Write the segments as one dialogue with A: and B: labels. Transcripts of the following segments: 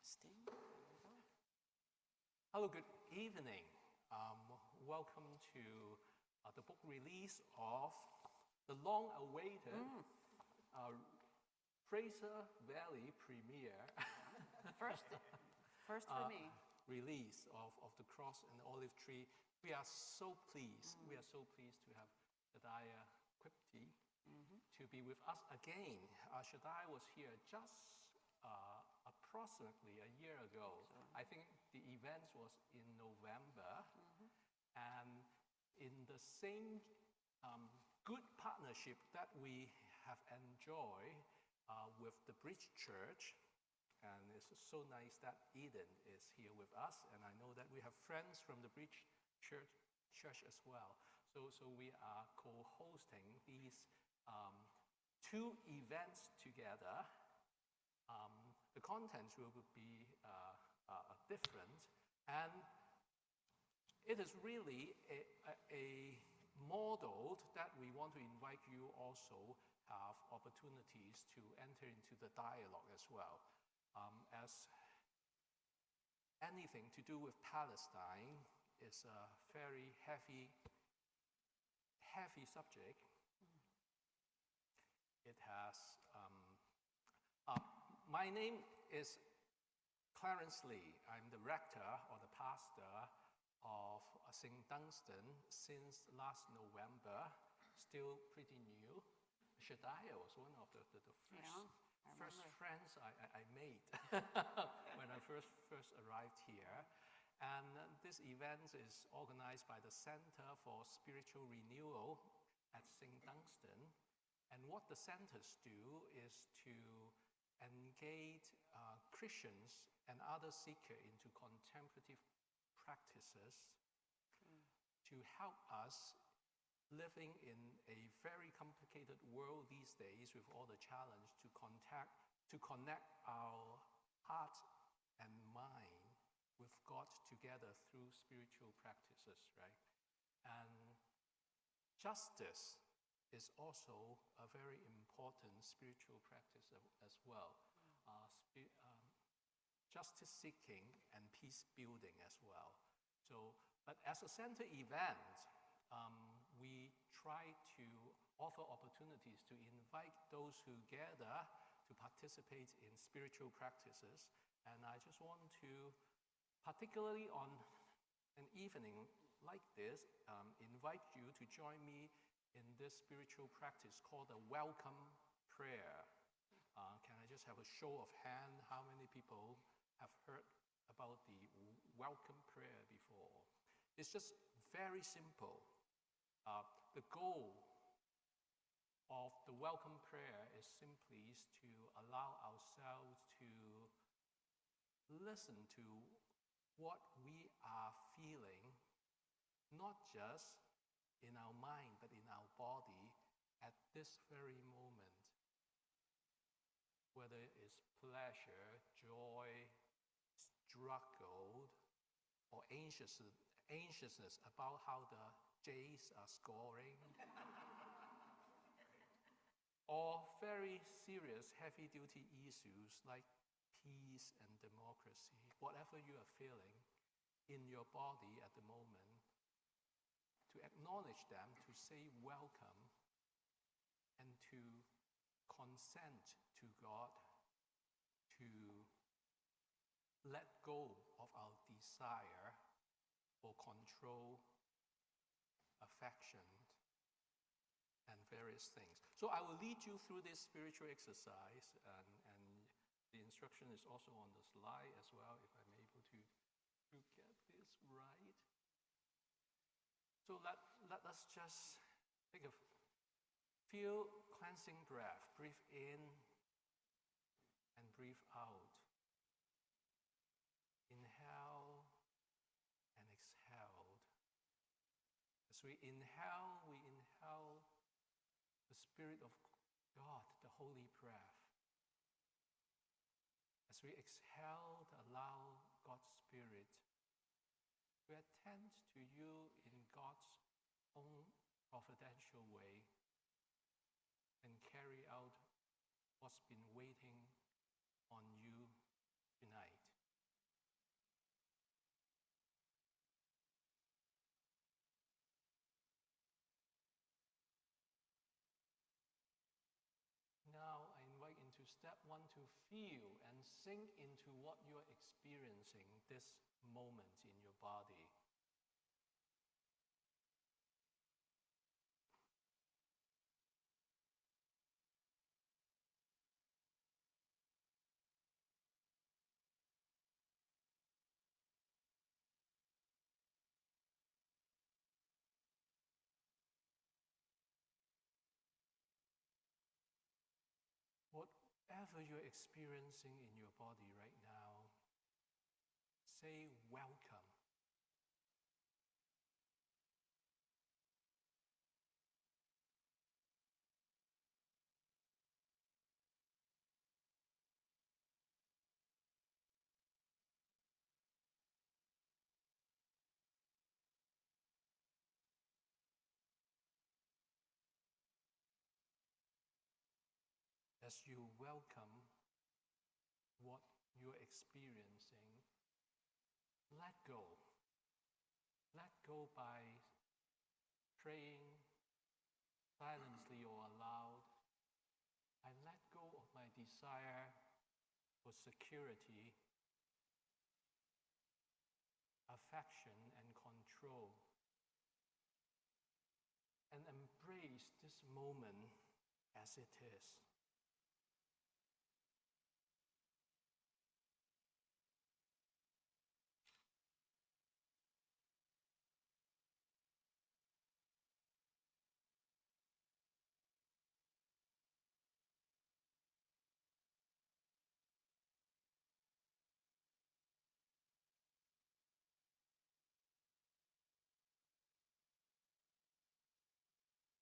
A: Testing. There we go.
B: Hello, good evening. Welcome to the book release of the long-awaited Fraser Valley premiere.
A: First for me.
B: Release of The Cross and the Olive Tree. We are so pleased. We are so pleased to have Shadia Oubti to be with us again. Shadia was here just approximately a year ago. I think the event was in November, and in the same good partnership that we have enjoyed with the Bridge Church, and it's so nice that Eden is here with us, and I know that we have friends from the Bridge Church as well. So we are co-hosting these two events together. The contents will be different, and it is really a model that we want to invite you also have opportunities to enter into the dialogue as well. As anything to do with Palestine is a very heavy subject. It has my name is Clarence Lee. I'm the rector or the pastor of St. Dunstan since last November, still pretty new. Shadia was one of the first friends I made when I first arrived here. And this event is organized by the Center for Spiritual Renewal at St. Dunstan. And what the centers do is to engage Christians and other seekers into contemplative practices to help us living in a very complicated world these days with all the challenge to connect our heart and mind with God together through spiritual practices, right? And justice is also a very important spiritual practice as well. Justice seeking and peace building as well. But as a center event, we try to offer opportunities to invite those who gather to participate in spiritual practices. And I just want to, particularly on an evening like this, invite you to join me in this spiritual practice called the welcome prayer. Can I just have a show of hand? How many people have heard about the welcome prayer before? It's just very simple. The goal of the welcome prayer is simply to allow ourselves to listen to what we are feeling, not just in our mind, but in our body at this very moment. Whether it's pleasure, joy, struggle, or anxiousness about how the Jays are scoring, or very serious, heavy-duty issues like peace and democracy, whatever you are feeling in your body at the moment, to acknowledge them, to say welcome, and to consent to God to let go of our desire for control, affection, and various things. So I will lead you through this spiritual exercise, and the instruction is also on the slide as well, if I'm able to get this right. So let us just take a few cleansing breath. Breathe in and breathe out. Inhale and exhale. As we inhale the Spirit of God, the holy breath. As we exhale, allow God's Spirit to attend to you in God's own providential way and carry out what's been waiting on you tonight. feel and sink into what you're experiencing this moment in your body. Whatever you're experiencing in your body right now, say welcome. As you welcome what you're experiencing, let go. Let go by praying silently or aloud. I let go of my desire for security, affection, and control, and embrace this moment as it is.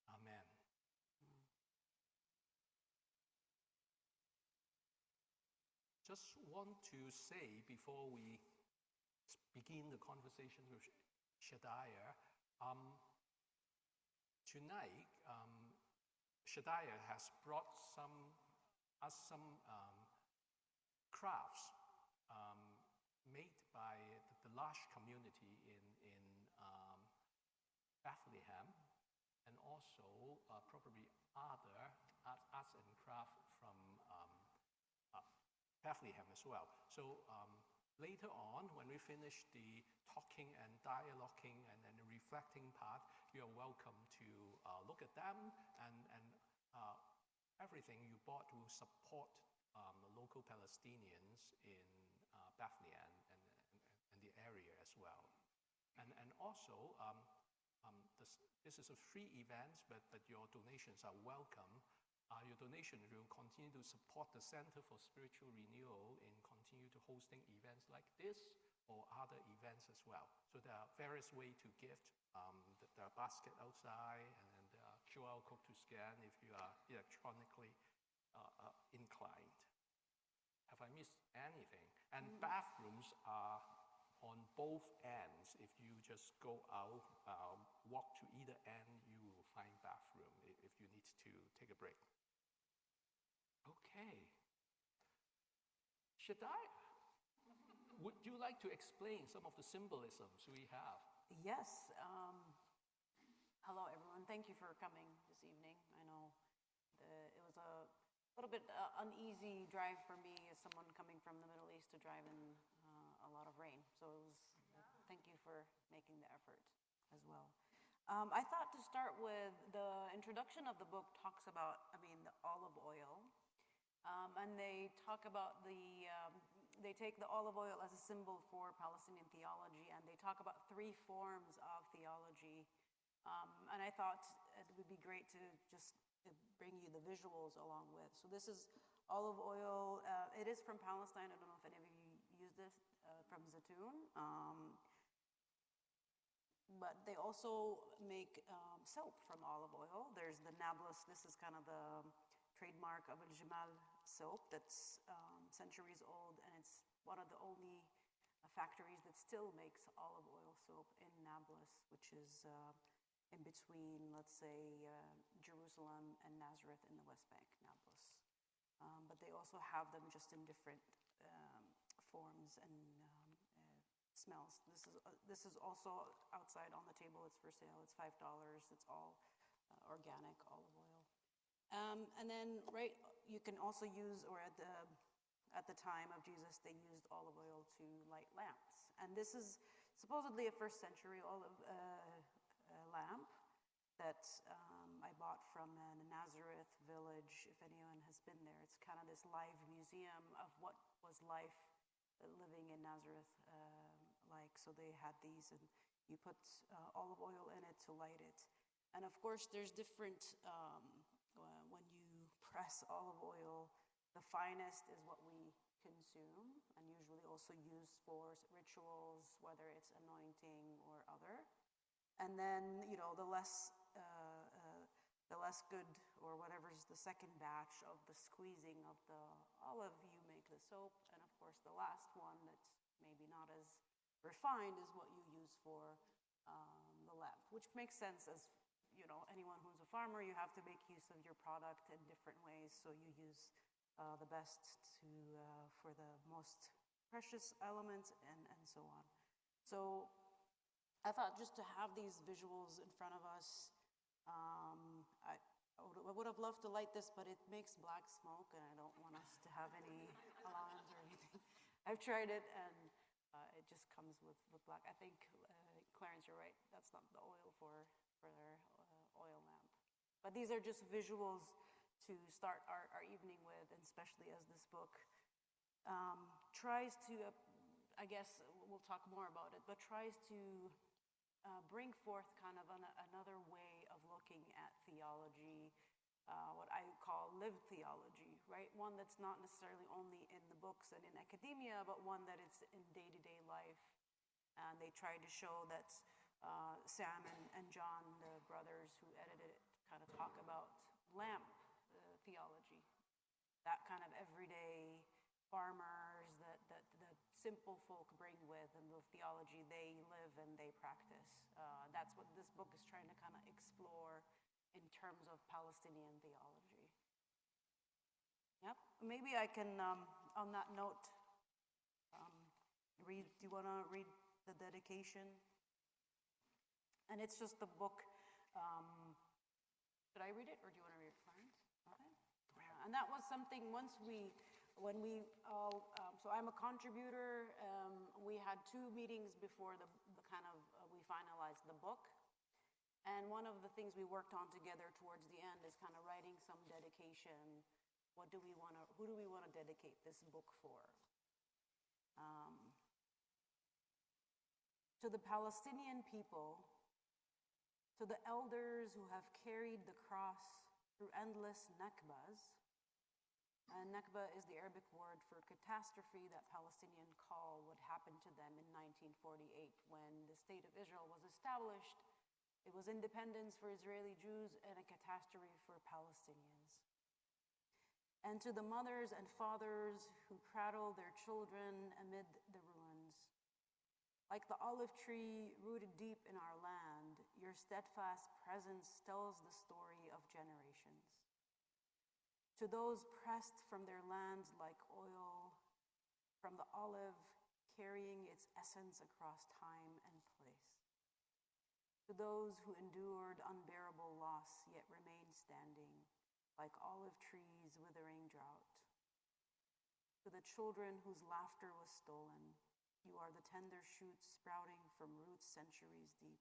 B: Amen. Just want to say before we begin the conversation with Shadia, tonight Shadia has brought us some crafts made by the large community in Bethlehem, and also probably other arts and craft from Bethlehem as well. So later on, when we finish the talking and dialoguing and then the reflecting part, you're welcome to look at them, and everything you bought will support the local Palestinians in Bethlehem and the area as well. And also, this is a free event, but your donations are welcome. Your donation will continue to support the Center for Spiritual Renewal in continue to hosting events like this or other events as well. So there are various ways to gift. There are basket outside, and then there are QR code to scan if you are electronically inclined. Have I missed anything? And bathrooms are on both ends. If you just go out, walk to either end, you will find bathroom if you need to take a break. Okay. Shadia, would you like to explain some of the symbolisms we have?
A: Yes. Hello, everyone. Thank you for coming this evening. I know it was a little bit uneasy drive for me as someone coming from the Middle East to drive in a lot of rain. So thank you for making the effort as well. I thought to start with the introduction of the book talks about, the olive oil. And they talk about they take the olive oil as a symbol for Palestinian theology, and they talk about 3 forms of theology. And I thought it would be great to just bring you the visuals along with. So this is olive oil. It is from Palestine. I don't know if any of you use this, from Zaytun. But they also make soap from olive oil. There's the Nablus. This is kind of the trademark of Al-Jamal soap that's centuries old, and it's one of the only factories that still makes olive oil soap in Nablus, which is in between, let's say, Jerusalem and Nazareth in the West Bank, Nablus. But they also have them just in different forms and smells. This is also outside on the table. It's for sale. It's $5. It's all organic olive oil. And then, you can also use, or at the at the time of Jesus, they used olive oil to light lamps. And this is supposedly a first century olive lamp that I bought from the Nazareth village, if anyone has been there. It's kind of this live museum of what was life living in Nazareth like. So they had these, and you put olive oil in it to light it. And of course, there's different, when you press olive oil, the finest is what we consume, and usually also used for rituals, whether it's anointing or other. And then, the less good, or whatever's the second batch of the squeezing of the olive, you make the soap. And of course, the last one that's maybe not as refined is what you use for the lamp, which makes sense. As anyone who's a farmer, you have to make use of your product in different ways, so you use the best for the most precious elements, and so on. So I thought, just to have these visuals in front of us, I would have loved to light this, but it makes black smoke, and I don't want us to have any alarms or anything. I've tried it, and it just comes with black. I think, Clarence, you're right. That's not the oil for their oil lamp. But these are just visuals to start our evening with, and especially as this book tries to, I guess we'll talk more about it, but tries to bring forth kind of another way of looking at theology, what I call lived theology, right? One that's not necessarily only in the books and in academia, but one that it's in day-to-day life. And they try to show that Sam and John, the brothers who edited it, kind of talk about lamp theology, that kind of everyday farmers that the simple folk bring with, and the theology they live and they practice. That's what this book is trying to kind of explore in terms of Palestinian theology. Yep. Maybe I can, on that note, read. Do you want to read the dedication? And it's just the book. Should I read it, or do you want to read it, Clarence? Okay. And that was something when we all, so I'm a contributor. We had 2 meetings before the kind of, we finalized the book. And one of the things we worked on together towards the end is kind of writing some dedication. Who do we want to dedicate this book for? To the Palestinian people, to the elders who have carried the cross through endless nakbas. And nakba is the Arabic word for catastrophe that Palestinians call what happened to them in 1948 when the state of Israel was established. It was independence for Israeli Jews and a catastrophe for Palestinians. And to the mothers and fathers who cradle their children amid the ruins. Like the olive tree rooted deep in our land, your steadfast presence tells the story of generations. To those pressed from their lands like oil, from the olive carrying its essence across time and place. To those who endured unbearable loss yet remained standing, like olive trees withering drought. To the children whose laughter was stolen, you are the tender shoots sprouting from roots centuries deep.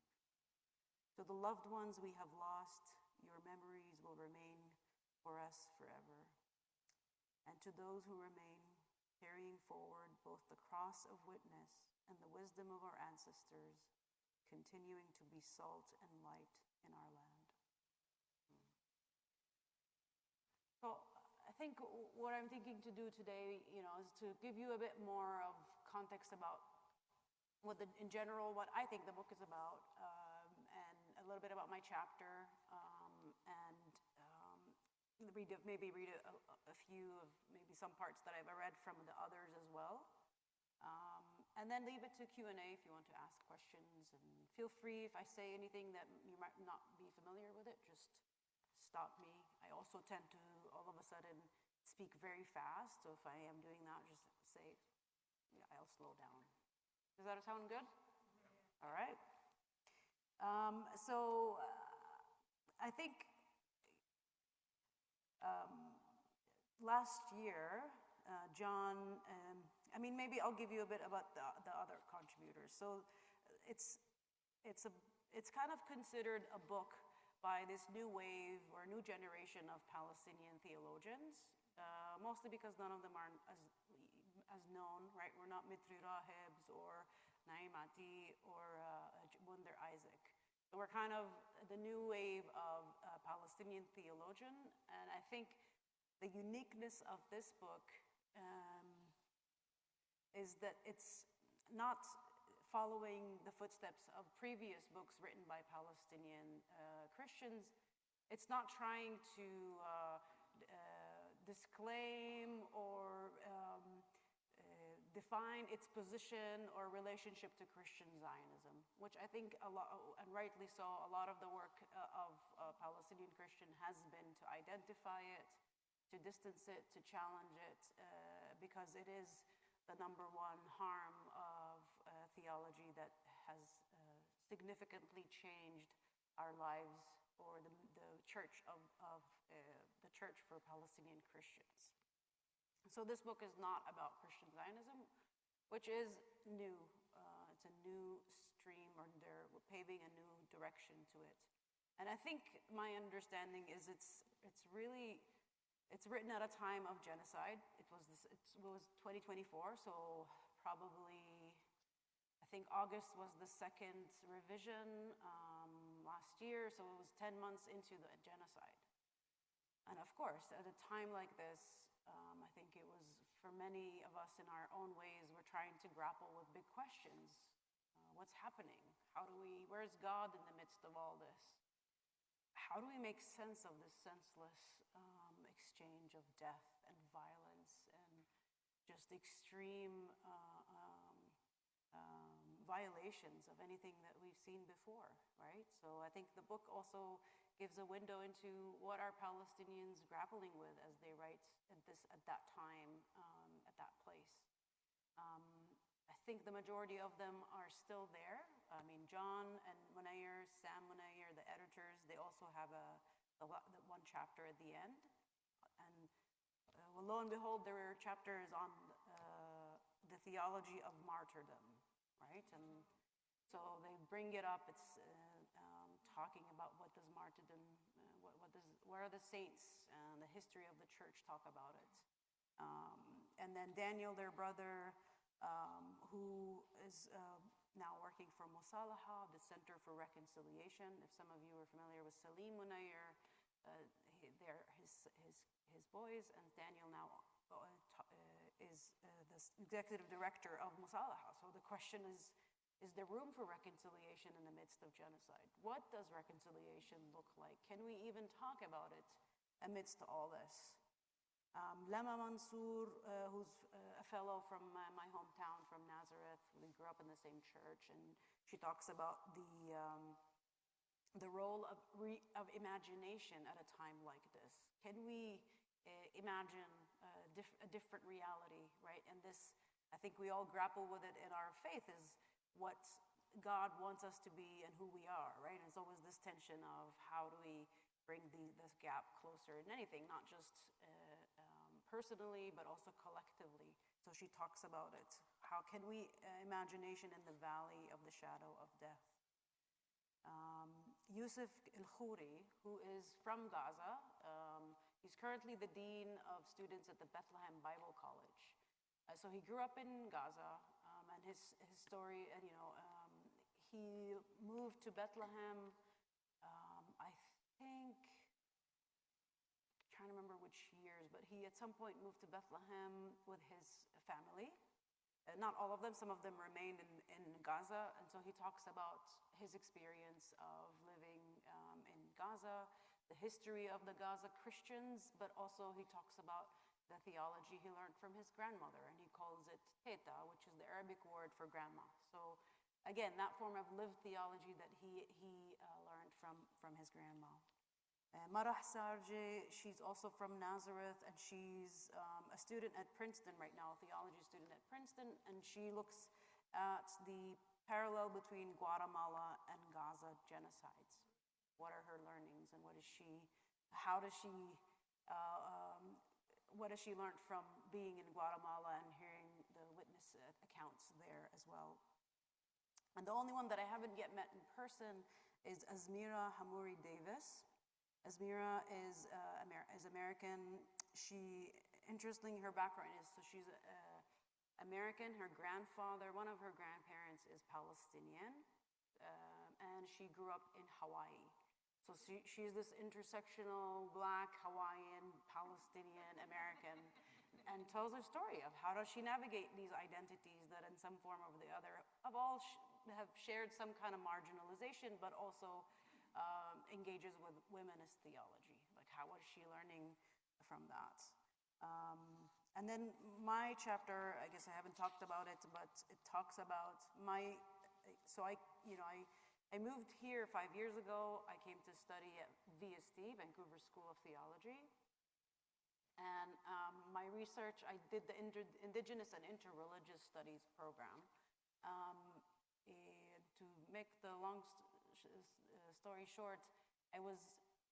A: To the loved ones we have lost, your memories will remain for us forever. And to those who remain, carrying forward both the cross of witness and the wisdom of our ancestors, continuing to be salt and light in our land. So I think what I'm thinking to do today, is to give you a bit more of context about in general, what I think the book is about, and a little bit about my chapter, and maybe read a few of maybe some parts that I've read from the others as well. And then leave it to Q&A if you want to ask questions. And feel free, if I say anything that you might not be familiar with it, just stop me. I also tend to, all of a sudden, speak very fast. So if I am doing that, just say, I'll slow down. Does that sound good? Yeah. All right. So I think last year, John, I mean, maybe I'll give you a bit about the other contributors. So it's kind of considered a book by this new wave or new generation of Palestinian theologians, mostly because none of them are as known, right? We're not Mitri Rahibs or Naim Ati or Wunder Isaac. So we're kind of the new wave of Palestinian theologian, and I think the uniqueness of this book is that it's not following the footsteps of previous books written by Palestinian Christians. It's not trying to disclaim or define its position or relationship to Christian Zionism, which I think a lot, and rightly so, a lot of the work of Palestinian Christian has been to identify it, to distance it, to challenge it, because it is the number one harm of theology that has significantly changed our lives, or the church of the church for Palestinian Christians. So this book is not about Christian Zionism, which is new. It's a new stream, or they're paving a new direction to it. And I think my understanding is it's written at a time of genocide. It was 2024, so probably I think August was the second revision last year, so it was 10 months into the genocide. And of course, at a time like this, I think it was, for many of us in our own ways, we're trying to grapple with big questions. What's happening? Where's God in the midst of all this? How do we make sense of this senseless exchange of death and violence and just extreme violations of anything that we've seen before, right? So I think the book also gives a window into what are Palestinians grappling with as they write at that time, at that place. I think the majority of them are still there. I mean, John and Munayer, Sam Munayer, the editors, they also have the one chapter at the end. And well, lo and behold, there are chapters on the theology of martyrdom, right? And so they bring it up. It's talking about what does martyrdom, what are the saints and the history of the church talk about it. And then Daniel, their brother, who is now working for Musalaha, the Center for Reconciliation. If some of you are familiar with Salim Munayer, they're his boys, and Daniel now is the executive director of Musalaha. So the question is there room for reconciliation in the midst of genocide? What does reconciliation look like? Can we even talk about it amidst all this? Lama Mansour, who's a fellow from my hometown, from Nazareth. We grew up in the same church, and she talks about the role of imagination at a time like this. Can we imagine a different reality, right? And this, I think we all grapple with it in our faith, is what God wants us to be and who we are, right? And it's always this tension of how do we bring this gap closer in anything, not just personally, but also collectively. So she talks about it. How can we imagination in the valley of the shadow of death? Yusuf El-Khouri, who is from Gaza, he's currently the dean of students at the Bethlehem Bible College. So he grew up in Gaza, and his story, and he moved to Bethlehem. I think, I'm trying to remember which years, but he at some point moved to Bethlehem with his family. Not all of them, some of them remained in Gaza, and so he talks about his experience of living in Gaza, the history of the Gaza Christians, but also he talks about the theology he learned from his grandmother, and he calls it teta, which is the Arabic word for grandma. So again, that form of lived theology that he learned from his grandma. Marah Sarji, she's also from Nazareth, and she's a student at Princeton right now, a theology student at Princeton, and she looks at the parallel between Guatemala and Gaza genocides. What are her learnings, and how does she what has she learned from being in Guatemala and hearing the witness accounts there as well. And the only one that I haven't yet met in person is Azmira Hamouri Davis. Azmira is American. She, interestingly, her background is, so she's American. Her grandfather, one of her grandparents is Palestinian, and she grew up in Hawaii. So she's this intersectional Black, Hawaiian, Palestinian, American, and tells her story of how does she navigate these identities that in some form or the other have shared some kind of marginalization, but also engages with womanist theology. Like how was she learning from that? And then my chapter, I guess I haven't talked about it, but it talks about I moved here 5 years ago. I came to study at VST, Vancouver School of Theology. And my research, I did the Indigenous and Interreligious Studies program. To make the long story short, I was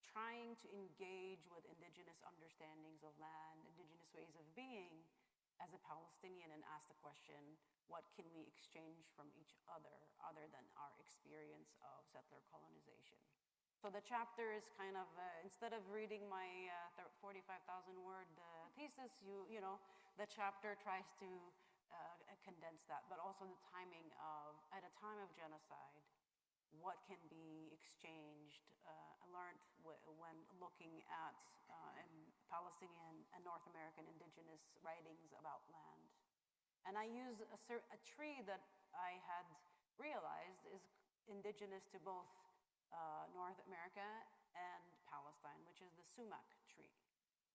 A: trying to engage with Indigenous understandings of land, Indigenous ways of being as a Palestinian, and ask the question, what can we exchange from each other than our experience of settler colonization? So the chapter is kind of, instead of reading my 45,000-word thesis, the chapter tries to condense that, but also the timing of, at a time of genocide, what can be exchanged, learned when looking at Palestinian and North American indigenous writings about land. And I use a tree that I had realized is indigenous to both North America and Palestine, which is the sumac tree.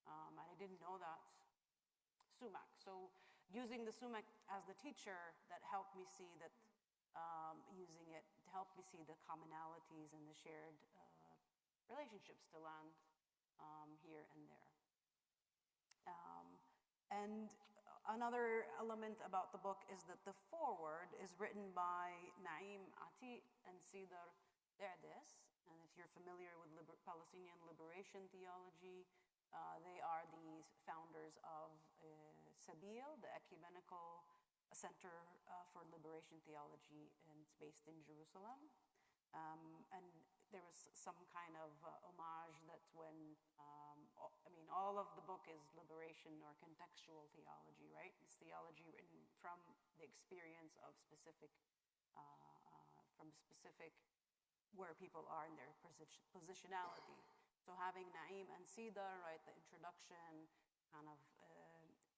A: And I didn't know that. Sumac. So using the sumac as the teacher, that helped me see that, using it to help me see the commonalities and the shared relationships to land here and there. And another element about the book is that the foreword is written by Naim Ati and Sidar Derdes. And if you're familiar with Palestinian liberation theology, they are the founders of Sabil, the ecumenical center for liberation theology, and it's based in Jerusalem. And there was some kind of homage that when, all of the book is liberation or contextual theology, right? It's theology written from the experience of specific, where people are in their positionality. So having Naim and Sida write the introduction, kind of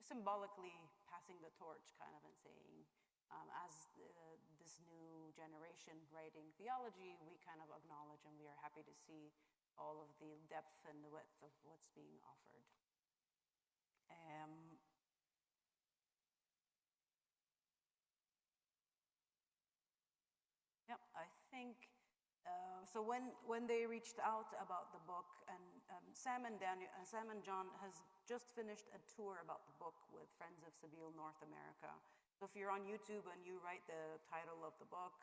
A: symbolically passing the torch, kind of, and saying, as this new generation writing theology, we kind of acknowledge and we are happy to see all of the depth and the width of what's being offered. Yep, I think, so when they reached out about the book, and Sam and John has just finished a tour about the book with Friends of Sabil North America. So if you're on YouTube and you write the title of the book,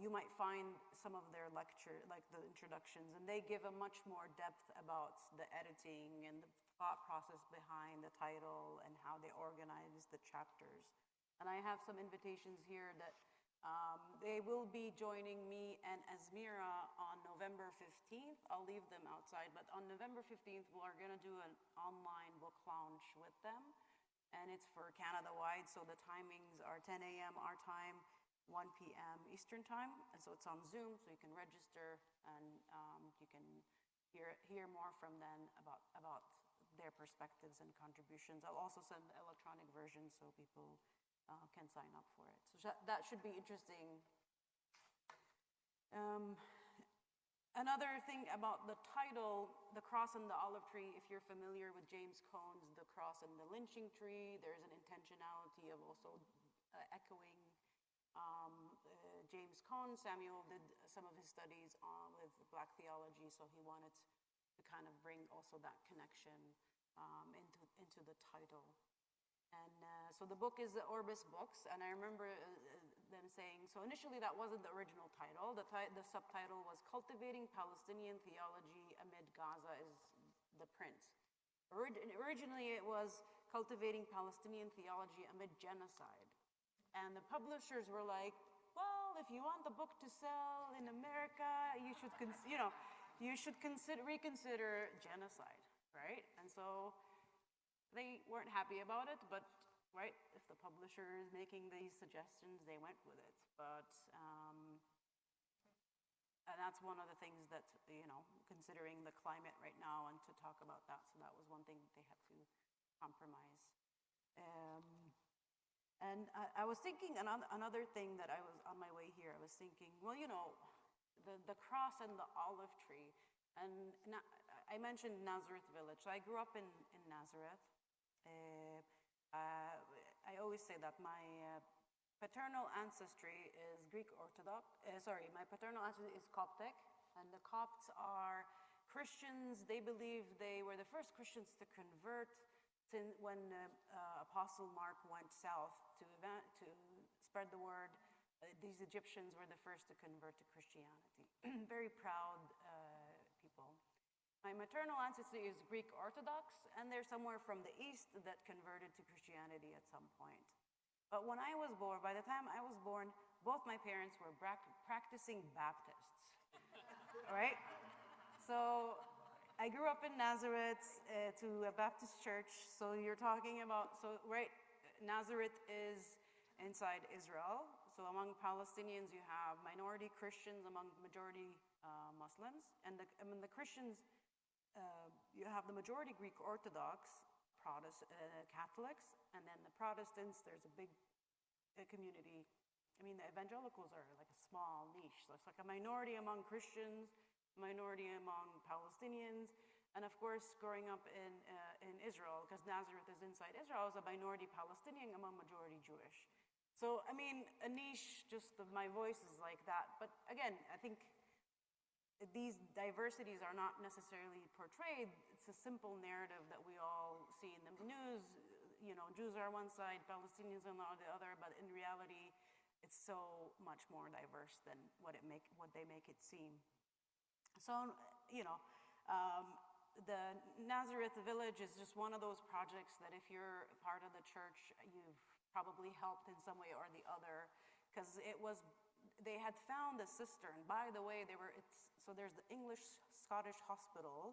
A: you might find some of their lecture, like the introductions, and they give a much more depth about the editing and the thought process behind the title and how they organize the chapters. And I have some invitations here that they will be joining me and Azmira on November 15th. I'll leave them outside, but on November 15th, we're going to do an online book launch with them. And it's for Canada-wide, so the timings are 10 a.m. our time, 1 p.m. Eastern time. And so it's on Zoom, so you can register and you can hear more from them about their perspectives and contributions. I'll also send the electronic version so people can sign up for it. So that should be interesting. Another thing about the title, The Cross and the Olive Tree, if you're familiar with James Cone's The Cross and the Lynching Tree, there's an intentionality of also echoing James Cone. Samuel did some of his studies with Black theology, so he wanted to kind of bring also that connection into the title. And so the book is the Orbis Books, and I remember them saying, so initially that wasn't the original title. The subtitle was Cultivating Palestinian Theology Amid Gaza is the print. Originally, it was cultivating Palestinian theology amid genocide. And the publishers were like, well, if you want the book to sell in America, you should, reconsider genocide, right? And so they weren't happy about it, but, right, if the publisher is making these suggestions, they went with it. But, and that's one of the things that, considering the climate right now and to talk about that, so that was one thing that they had to compromise. And I was thinking, another thing that I was, on my way here, I was thinking, well, the cross and the olive tree. And I mentioned Nazareth Village. So I grew up in Nazareth. I always say that my paternal ancestry is Greek Orthodox. My paternal ancestry is Coptic. And the Copts are Christians. They believe they were the first Christians to convert when Apostle Mark went south to spread the word. These Egyptians were the first to convert to Christianity. Very proud people. My maternal ancestry is Greek Orthodox, and they're somewhere from the east that converted to Christianity at some point. But when I was born, by the time I was born, both my parents were practicing Baptists. All right? So I grew up in Nazareth to a Baptist church. So you're talking about, right, Nazareth is inside Israel. So among Palestinians, you have minority Christians among majority Muslims. And the Christians, you have the majority Greek Orthodox, Catholics, and then the Protestants, there's a big community. I mean, the evangelicals are like a small niche. So it's like a minority among Christians, minority among Palestinians, and of course, growing up in Israel, because Nazareth is inside Israel, is a minority Palestinian among majority Jewish. So, I mean, a niche, just my voice is like that. But again, I think these diversities are not necessarily portrayed. It's a simple narrative that we all see in the news. Jews are on one side, Palestinians on the other, but in reality, it's so much more diverse than what they make it seem. So, the Nazareth Village is just one of those projects that if you're a part of the church, you've probably helped in some way or the other, because they had found a cistern. By the way, so there's the English-Scottish hospital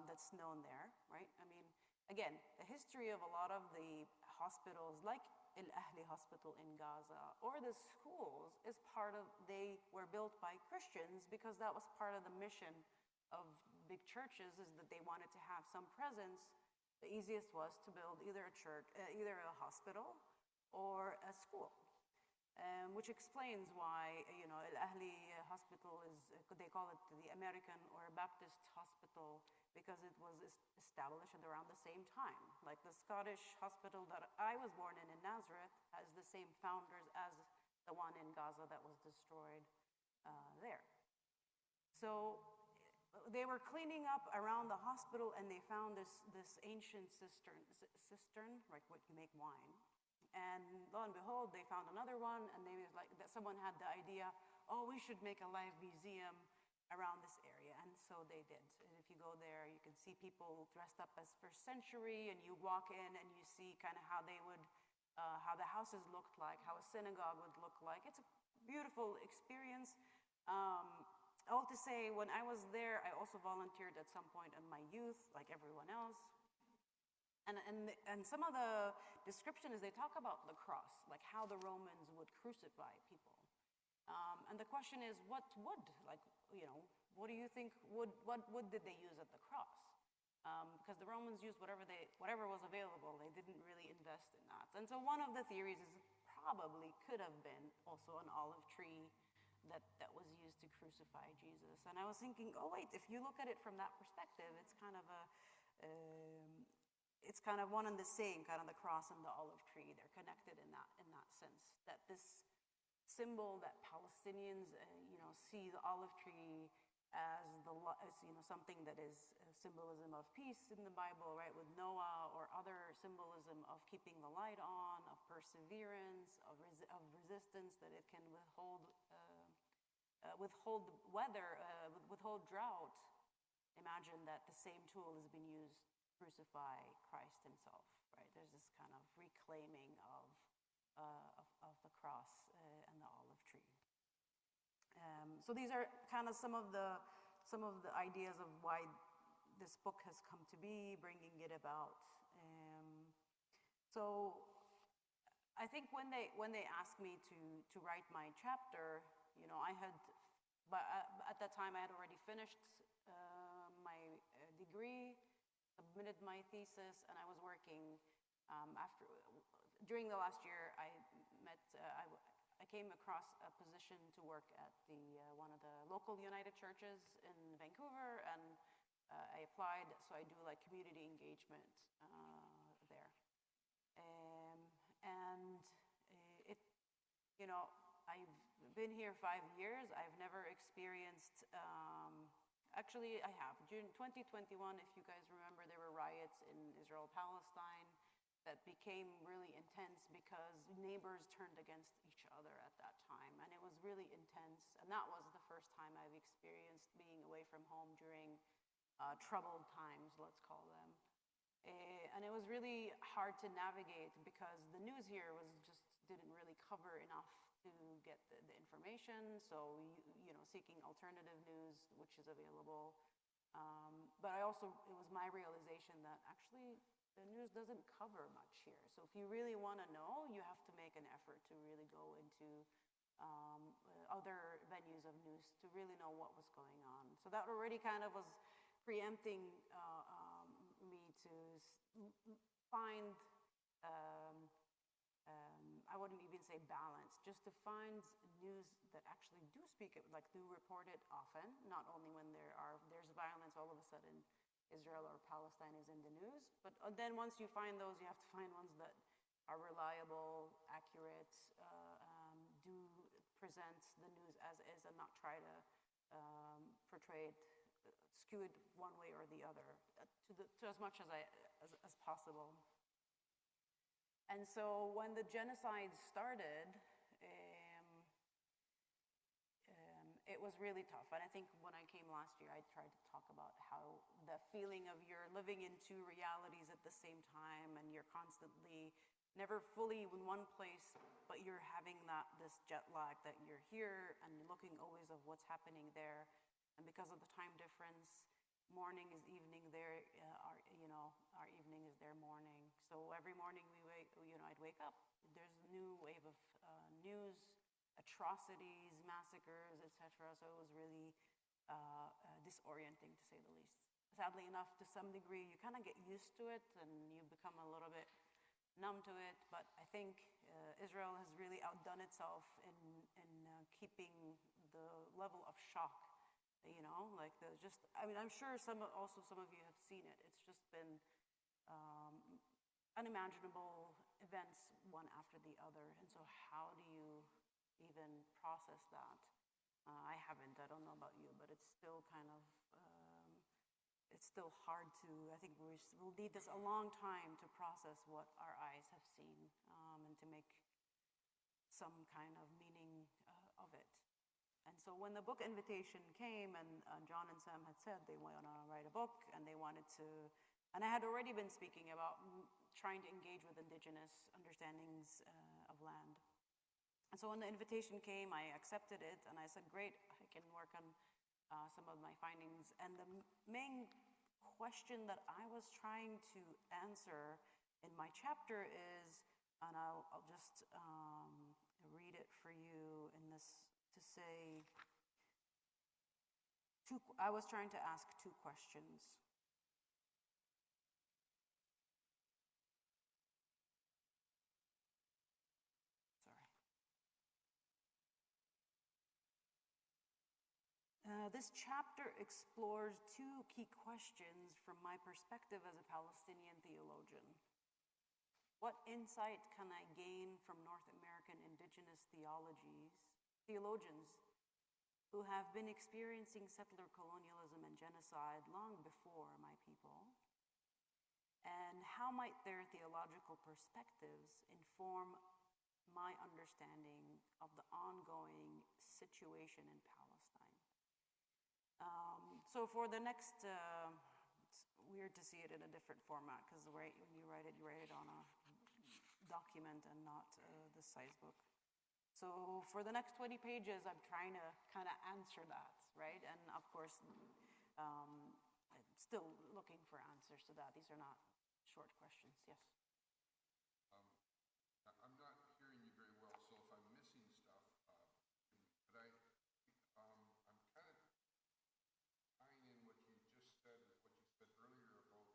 A: that's known there, right? I mean, again, the history of a lot of the hospitals, like Al Ahli Hospital in Gaza, or the schools, they were built by Christians because that was part of the mission of big churches, is that they wanted to have some presence. The easiest was to build either a hospital or a school, which explains why, Al Ahli Hospital they call it the American or Baptist Hospital, because it was established at around the same time. Like the Scottish hospital that I was born in Nazareth has the same founders as the one in Gaza that was destroyed there. So they were cleaning up around the hospital, and they found this ancient cistern, like what you make wine. And lo and behold, they found another one, and someone had the idea, we should make a live museum around this area, and so they did. And if you go there, you can see people dressed up as first century, and you walk in and you see kind of how how the houses looked like, how a synagogue would look like. It's a beautiful experience. All to say, when I was there, I also volunteered at some point in my youth, like everyone else. And some of the descriptions, they talk about the cross, like how the Romans would crucify people. And the question is, what wood? What do you think what wood did they use at the cross? Because the Romans used whatever was available. They didn't really invest in that. And so one of the theories is it probably could have been also an olive tree that was used to crucify Jesus. And I was thinking, wait, if you look at it from that perspective, it's kind of one and the same, kind of the cross and the olive tree. They're connected in that sense. That this symbol that Palestinians, see the olive tree as something that is a symbolism of peace in the Bible, right? With Noah, or other symbolism of keeping the light on, of perseverance, of resistance, that it can withhold weather, withhold drought. Imagine that the same tool has been used crucify Christ himself, right? There's this kind of reclaiming of the cross and the olive tree. So these are kind of some of the ideas of why this book has come to be, bringing it about. So I think when they asked me to write my chapter, I had, but at that time I had already finished my degree, submitted my thesis, and I was working during the last year. I came across a position to work at one of the local United Churches in Vancouver, and I applied. So I do like community engagement there, and I've been here 5 years. I've never experienced. Actually, I have. June 2021, if you guys remember, there were riots in Israel-Palestine that became really intense because neighbors turned against each other at that time. And it was really intense. And that was the first time I've experienced being away from home during troubled times, let's call them. And it was really hard to navigate because the news here didn't really cover enough to get the information. So, seeking alternative news, which is available. But it was my realization that actually the news doesn't cover much here. So if you really want to know, you have to make an effort to really go into other venues of news to really know what was going on. So that already kind of was preempting me to find, I wouldn't even say balance, just to find news that actually do speak it, like do report it often, not only when there's violence all of a sudden Israel or Palestine is in the news, but then once you find those, you have to find ones that are reliable, accurate, do present the news as is and not try to portray it, skew it one way or the other, to as much as possible. And so when the genocide started, it was really tough. And I think when I came last year, I tried to talk about how the feeling of you're living in two realities at the same time, and you're constantly never fully in one place, but you're having this jet lag that you're here and looking always of what's happening there. And because of the time difference, morning is evening there, our evening is their morning. So every morning I'd wake up, there's a new wave of news, atrocities, massacres, etc. So it was really disorienting, to say the least. Sadly enough, to some degree, you kind of get used to it and you become a little bit numb to it. But I think Israel has really outdone itself in keeping the level of shock. I'm sure some of you have seen it. It's just been unimaginable events one after the other. And so how do you even process that? I haven't. I don't know about you, but it's still kind of, it's still hard to, I think we'll need this a long time to process what our eyes have seen and to make some kind of meaning of it. And so when the book invitation came and John and Sam had said they want to write a book and they wanted to, and I had already been speaking about trying to engage with indigenous understandings of land. And so when the invitation came, I accepted it and I said, great, I can work on some of my findings. And the main question that I was trying to answer in my chapter is, and I'll just read it for you in this, to say, I was trying to ask two questions. This chapter explores two key questions from my perspective as a Palestinian theologian. What insight can I gain from North American indigenous theologians who have been experiencing settler colonialism and genocide long before my people? And how might their theological perspectives inform my understanding of the ongoing situation in Palestine? So for the next weird to see it in a different format because when you write it on a document and not the size book. So for the next 20 pages, I'm trying to kind of answer that, right? And of course, I'm still looking for answers to that. These are not short questions. Yes.
C: I'm not hearing you very well, so if I'm missing stuff, could I? I'm kind of tying in what you just said with what you said earlier about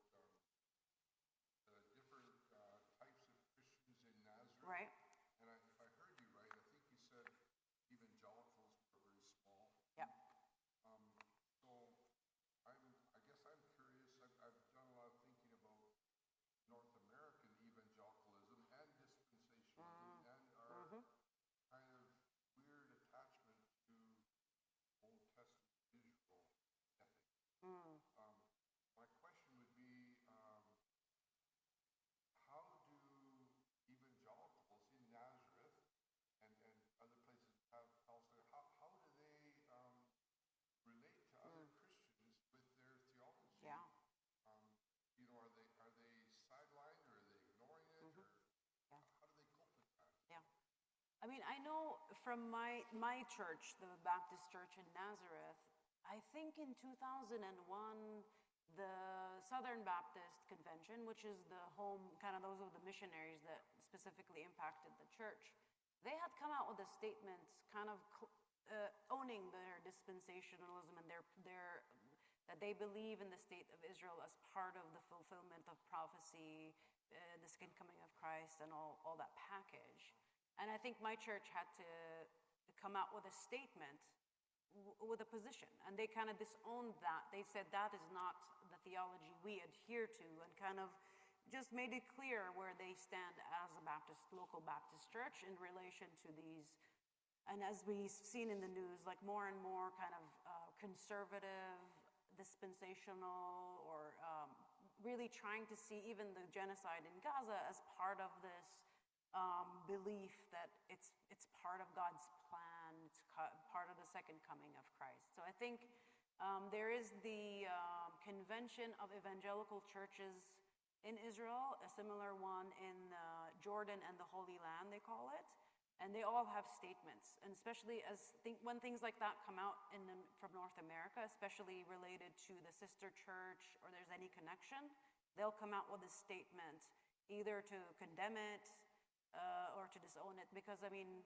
C: the different types of Christians in Nazareth.
A: Right.
C: And if I heard you right, I think you said evangelicals were very small.
A: Yeah.
C: So I guess I'm curious. I've done a lot of thinking about North American evangelicalism and dispensationalism and our kind of weird attachment to Old Testament visual ethics. My question would be, how do evangelicals in Nazareth and other places have Palestine, how do they relate to other Christians with their theology?
A: Yeah.
C: Are they sidelined or are they ignoring it? Or
A: Yeah.
C: how do they cope with that?
A: Yeah. I mean, I know from my church, the Baptist Church in Nazareth, I think in 2001, the Southern Baptist Convention, which is the home, kind of those of the missionaries that specifically impacted the church, they had come out with a statement kind of owning their dispensationalism and that they believe in the state of Israel as part of the fulfillment of prophecy, the second coming of Christ, and all that package. And I think my church had to come out with a statement with a position, and they kind of disowned that. They said that is not the theology we adhere to, and kind of just made it clear where they stand as a local Baptist church in relation to these. And as we've seen in the news, like more and more kind of conservative, dispensational, or really trying to see even the genocide in Gaza as part of this belief that it's part of God's plan, it's part of the second coming of Christ. So I think there is the Convention of Evangelical Churches in Israel, a similar one in Jordan and the Holy Land, they call it. And they all have statements, and especially when things like that come out from North America, especially related to the sister church or there's any connection, they'll come out with a statement either to condemn it or to disown it. Because, I mean,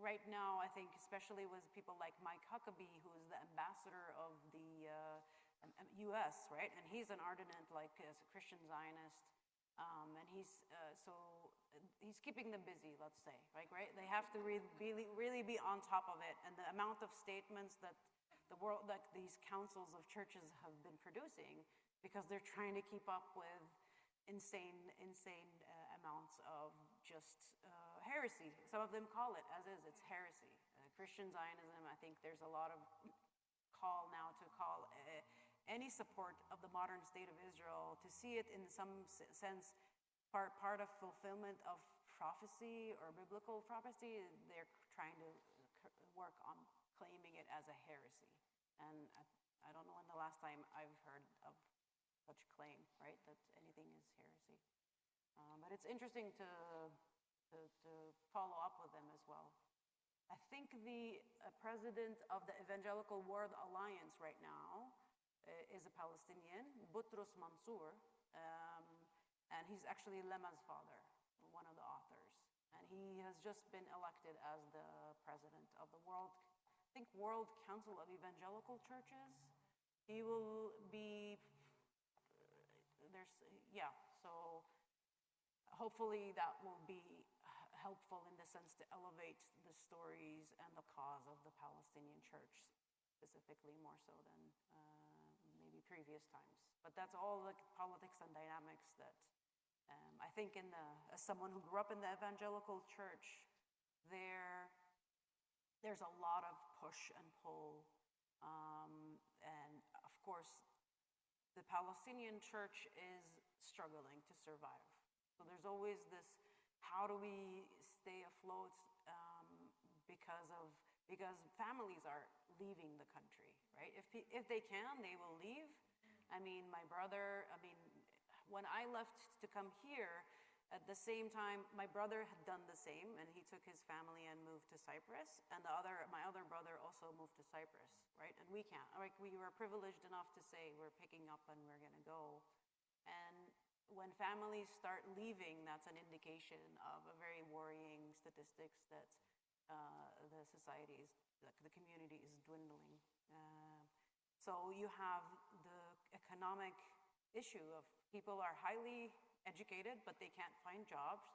A: right now, I think, especially with people like Mike Huckabee, who is the ambassador of the U.S., right? And he's an ardent, as a Christian Zionist. And he's keeping them busy, let's say, right? They have to really be on top of it. And the amount of statements that these councils of churches have been producing, because they're trying to keep up with insane amounts of just heresy. Some of them call it as is, it's heresy. Christian Zionism, I think there's a lot of call now to call any support of the modern state of Israel, to see it in some sense part of fulfillment of prophecy or biblical prophecy. They're trying to work on claiming it as a heresy. And I don't know when the last time I've heard of such claim, right, that anything is heresy. But it's interesting to follow up with them as well. I think the president of the Evangelical World Alliance right now is a Palestinian, Boutros Mansour, and he's actually Lema's father, one of the authors. And he has just been elected as the president of the World Council of Evangelical Churches. He will be, so hopefully that will be helpful in the sense to elevate the stories and the cause of the Palestinian church, specifically more so than maybe previous times. But that's all the politics and dynamics that I think as someone who grew up in the evangelical church, there's a lot of push and pull. And of course, the Palestinian church is struggling to survive. So there's always this, how do we stay afloat because families are leaving the country, right? If they can, they will leave. I mean, my brother, I mean, when I left to come here, at the same time, my brother had done the same, and he took his family and moved to Cyprus, and my other brother also moved to Cyprus, right? And we can't, like, we were privileged enough to say we're picking up and we're gonna go. And when families start leaving, that's an indication of a very worrying statistics that the society is, the community is dwindling. So you have the economic issue of people are highly educated, but they can't find jobs.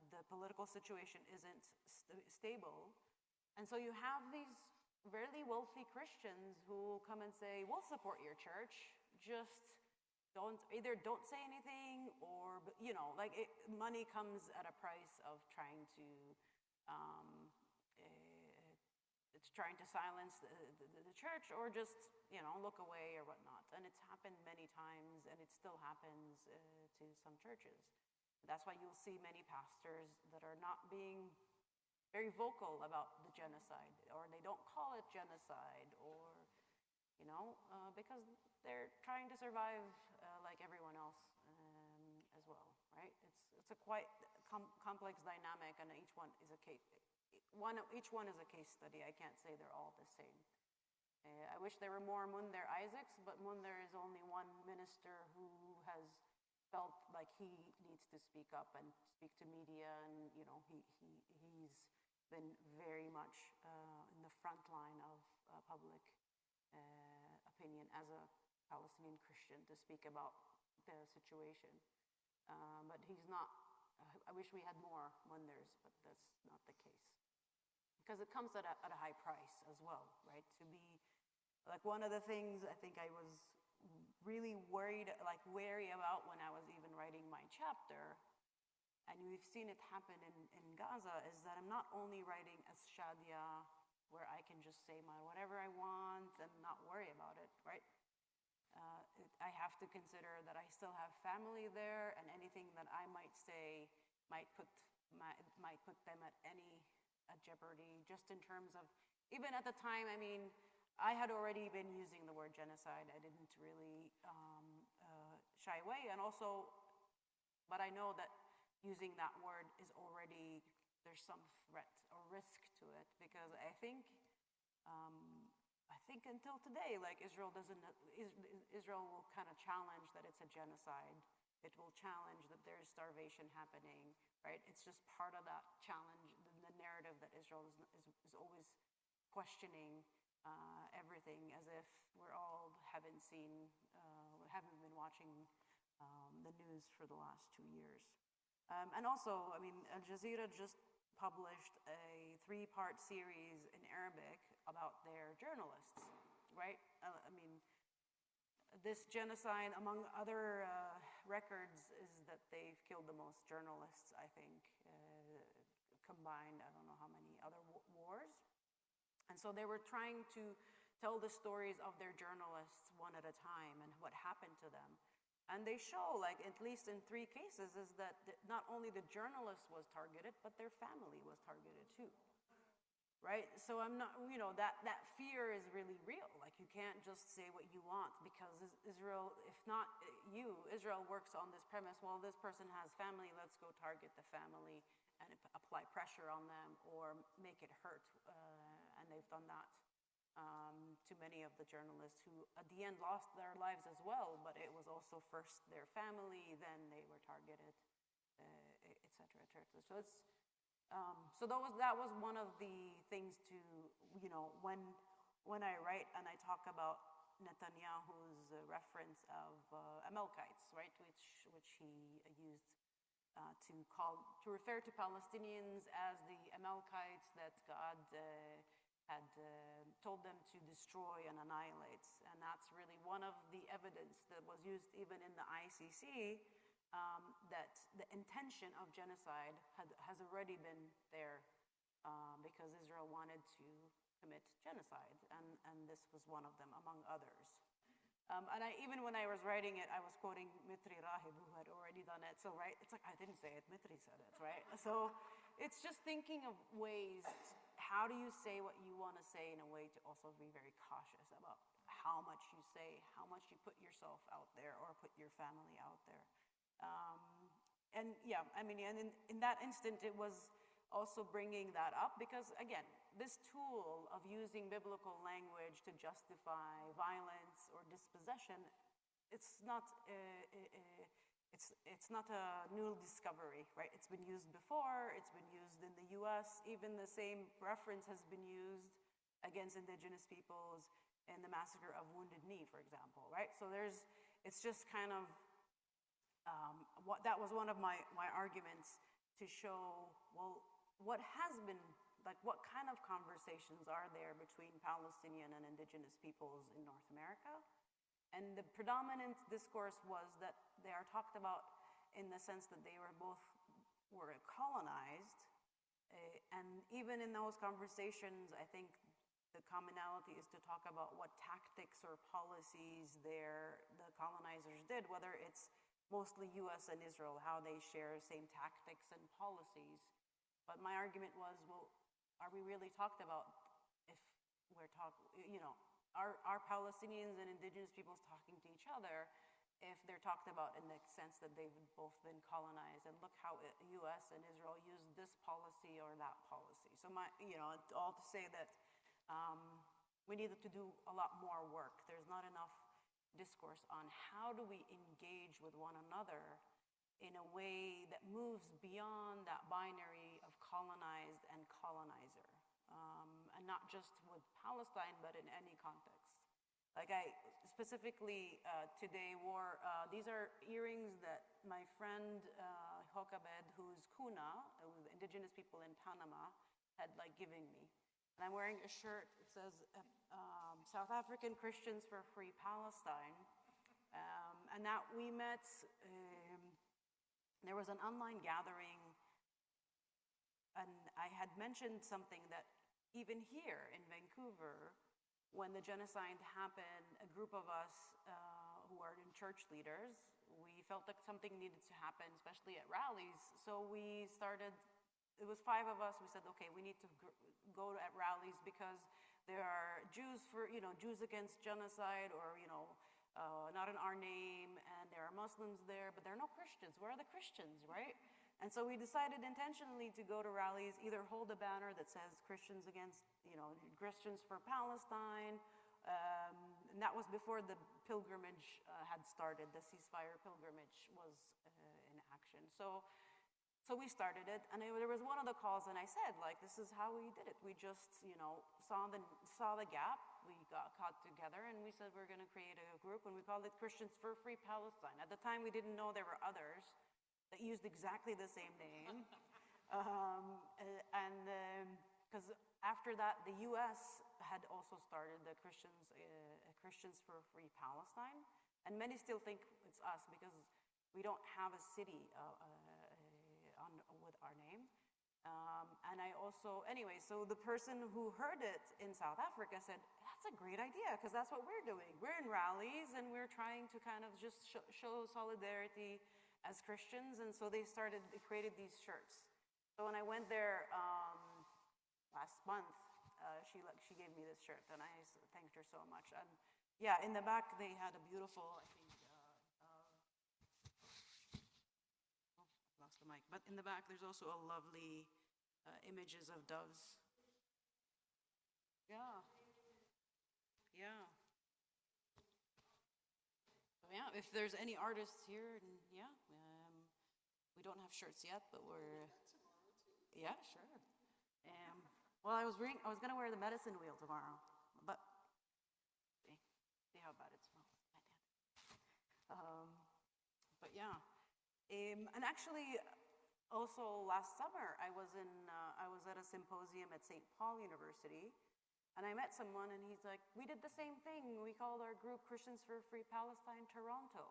A: The political situation isn't stable. And so you have these really wealthy Christians who will come and say, we'll support your church, just either don't say anything or, you know, like money comes at a price of trying to, it's trying to silence the church or just, you know, look away or whatnot. And it's happened many times, and it still happens to some churches. That's why you'll see many pastors that are not being very vocal about the genocide, or they don't call it genocide, or, you know, because they're trying to survive like everyone else as well, right? It's a quite complex dynamic, and each one is a case. Each one is a case study. I can't say they're all the same. I wish there were more Munder Isaacs, but Munder is only one minister who has felt like he needs to speak up and speak to media, and you know he's been very much in the front line of public opinion as a Palestinian Christian to speak about the situation. But he's not. I wish we had more Munders, but that's not the case. Because it comes at a high price as well, right? To be, like, one of the things I think I was really wary about when I was even writing my chapter, and we've seen it happen in Gaza, is that I'm not only writing as Shadia, where I can just say whatever I want and not worry about it, right? I have to consider that I still have family there, and anything that I might say might put them at any jeopardy, just in terms of, even at the time, I mean, I had already been using the word genocide. I didn't really shy away, and also, but I know that using that word is already, there's some threat or risk to it, because I think until today, like, Israel will kind of challenge that it's a genocide. It will challenge that there's starvation happening, right? It's just part of that challenge, the narrative that Israel is always questioning everything, as if we're all haven't been watching the news for the last 2 years. And also, I mean, Al Jazeera just published a 3-part series in Arabic about their journalists, right? I mean, this genocide, among other records, is that they've killed the most journalists, I think, combined, I don't know how many other wars. And so they were trying to tell the stories of their journalists one at a time and what happened to them. And they show, like, at least in 3 cases, is that not only the journalist was targeted, but their family was targeted too. Right? So I'm not, you know, that fear is really real. Like, you can't just say what you want, because Israel, if not you, Israel works on this premise, well, this person has family, let's go target the family and apply pressure on them or make it hurt. And they've done that to many of the journalists who at the end lost their lives as well, but it was also first their family, then they were targeted, et cetera, et cetera. So it's, so that was one of the things to, you know, when I write and I talk about Netanyahu's reference of Amalekites, right, which he used to refer to Palestinians as the Amalekites that God had told them to destroy and annihilate. And that's really one of the evidence that was used even in the ICC, that the intention of genocide has already been there because Israel wanted to commit genocide, and this was one of them, among others. And even when I was writing it, I was quoting Mitri Rahib, who had already done it. So, right, it's like, I didn't say it, Mitri said it, right? So it's just thinking of ways, how do you say what you want to say in a way to also be very cautious about how much you say, how much you put yourself out there or put your family out there. And yeah, I mean, and in that instant, it was also bringing that up because, again, this tool of using biblical language to justify violence or dispossession, it's not a new discovery, right? It's been used before, it's been used in the US, even the same reference has been used against indigenous peoples in the massacre of Wounded Knee, for example, right? So it's just kind of, that was one of my arguments to show, well, what has been, like what kind of conversations are there between Palestinian and indigenous peoples in North America? And the predominant discourse was that they are talked about in the sense that they were colonized. And even in those conversations, I think the commonality is to talk about what tactics or policies the colonizers did, whether it's mostly US and Israel, how they share same tactics and policies. But my argument was, well, are we really talked about if we're are Palestinians and indigenous peoples talking to each other if they're talked about in the sense that they've both been colonized, and look how US and Israel used this policy or that policy. So all to say that we needed to do a lot more work. There's not enough discourse on how do we engage with one another in a way that moves beyond that binary of colonized and colonizer. And not just with Palestine, but in any context. Like I specifically today wore, these are earrings that my friend Hokabed, who's Kuna, who's indigenous people in Panama, had like giving me. And I'm wearing a shirt, it says South African Christians for Free Palestine. And that we met, there was an online gathering, and I had mentioned something that even here in Vancouver, when the genocide happened, a group of us who are in church leaders, we felt like something needed to happen, especially at rallies. So we started, it was 5 of us, we said, okay, we need to go at rallies because there are Jews Jews against genocide, or, not in our name, and there are Muslims there, but there are no Christians. Where are the Christians, right? And so we decided intentionally to go to rallies, either hold a banner that says Christians for Palestine, and that was before the pilgrimage had started. The ceasefire pilgrimage was in action. So we started it, and there was one of the calls, and I said, like, this is how we did it. We just, saw the gap. We got together, and we said we're going to create a group, and we called it Christians for Free Palestine. At the time, we didn't know there were others that used exactly the same name. Because after that, the US had also started the Christians for Free Palestine. And many still think it's us because we don't have a city with our name. And I also, anyway, so the person who heard it in South Africa said, that's a great idea, because that's what we're doing. We're in rallies, and we're trying to kind of just show solidarity as Christians, and so they created these shirts. So when I went there last month, she gave me this shirt, and I thanked her so much. And yeah, in the back they had a beautiful, I think, I lost the mic, but in the back there's also a lovely images of doves. Yeah. So yeah, if there's any artists here, and yeah, we don't have shirts yet, but we're. Yeah, sure. Well, I was gonna wear the medicine wheel tomorrow, but see how bad it smells. But yeah, and actually, also last summer I was at a symposium at St. Paul University. And I met someone, and he's like, we did the same thing. We called our group Christians for Free Palestine Toronto.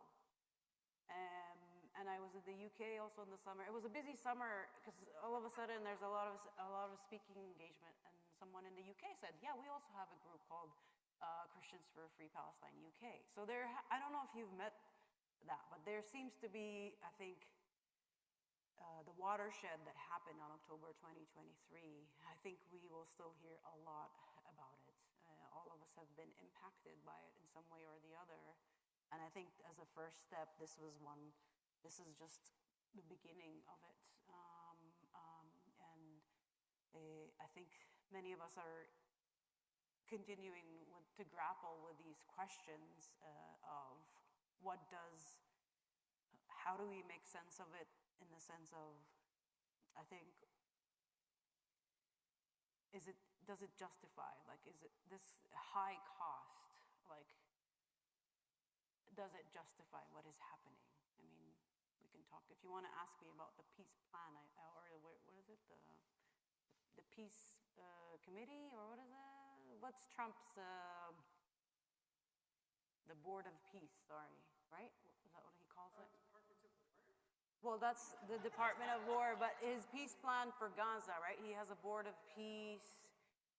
A: And I was in the UK also in the summer. It was a busy summer because all of a sudden there's a lot of speaking engagement. And someone in the UK said, yeah, we also have a group called Christians for Free Palestine UK. So I don't know if you've met that, but there seems to be, I think, the watershed that happened on October 2023, I think we will still hear a lot about it. All of us have been impacted by it in some way or the other. And I think as a first step, this is just the beginning of it. I think many of us are continuing to grapple with these questions of how do we make sense of it, in the sense of, I think, does it justify, like, is it this high cost, like, does it justify what is happening? I mean, we can talk, if you want to ask me about the peace plan, or what is it, the peace committee, or what is it? What's Trump's, the board of peace, sorry, right? Is that what he calls it? Well, that's the Department of War, but his peace plan for Gaza, right? He has a board of peace.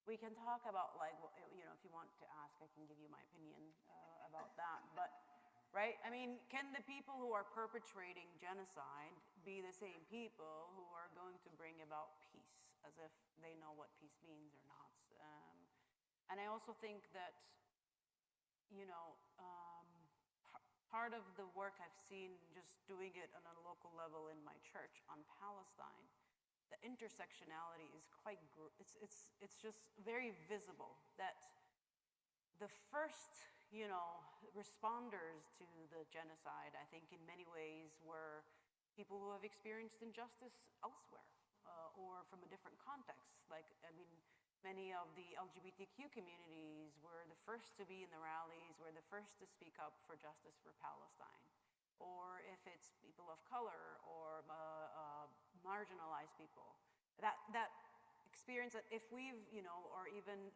A: We can talk about, like, you know, if you want to ask, I can give you my opinion about that. But, right? I mean, can the people who are perpetrating genocide be the same people who are going to bring about peace, as if they know what peace means or not? And I also think that, you know, part of the work I've seen, just doing it on a local level in my church on Palestine, the intersectionality is quite, it's just very visible that the first, you know, responders to the genocide, I think in many ways were people who have experienced injustice elsewhere or from a different context. Like, I mean, many of the LGBTQ communities were the first to be in the rallies, were the first to speak up for justice for Palestine. Or if it's people of color or marginalized people. That experience, that if we've, you know, or even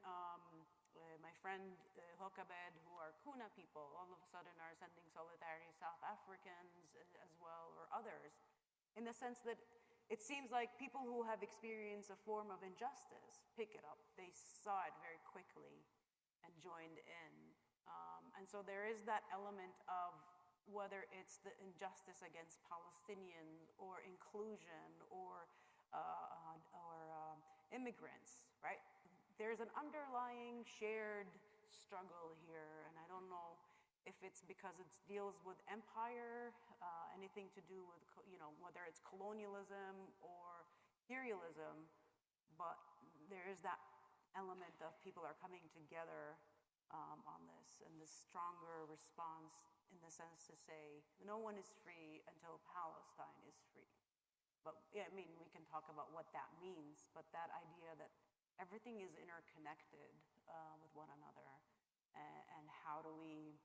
A: my friend Hokabed, who are Kuna people, all of a sudden are sending solidarity to South Africans as well, or others, in the sense that it seems like people who have experienced a form of injustice pick it up. They saw it very quickly and joined in. And so there is that element of whether it's the injustice against Palestinians or inclusion or immigrants, right? There's an underlying shared struggle here, and I don't know if it's because it deals with empire, anything to do with, you know, whether it's colonialism or imperialism, but there is that element of people are coming together on this, and this stronger response in the sense to say, no one is free until Palestine is free. But yeah, I mean, we can talk about what that means, but that idea that everything is interconnected with one another, and how do we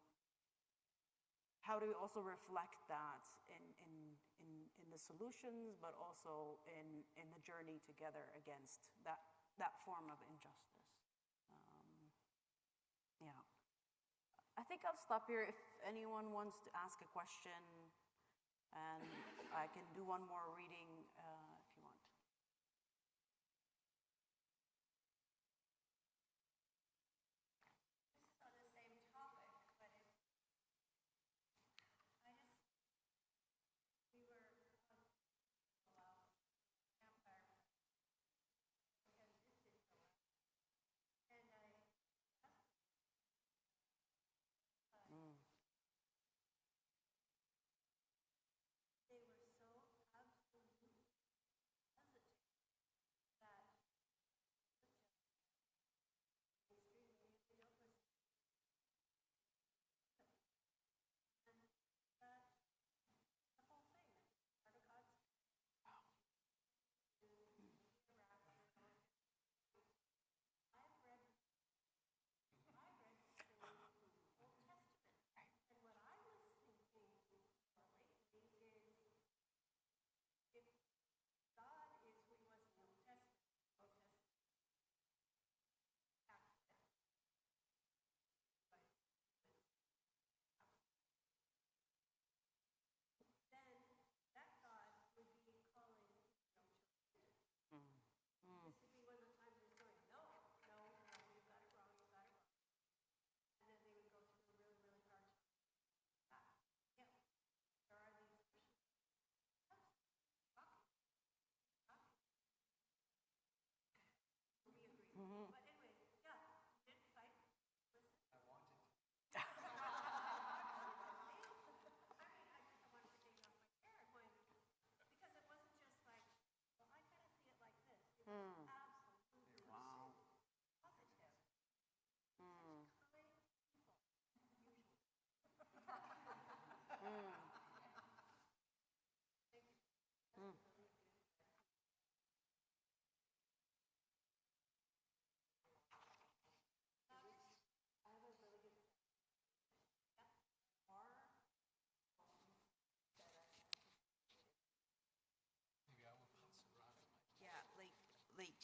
A: also reflect that in the solutions, but also in the journey together against that form of injustice. Yeah. I think I'll stop here if anyone wants to ask a question, and I can do one more reading if you want.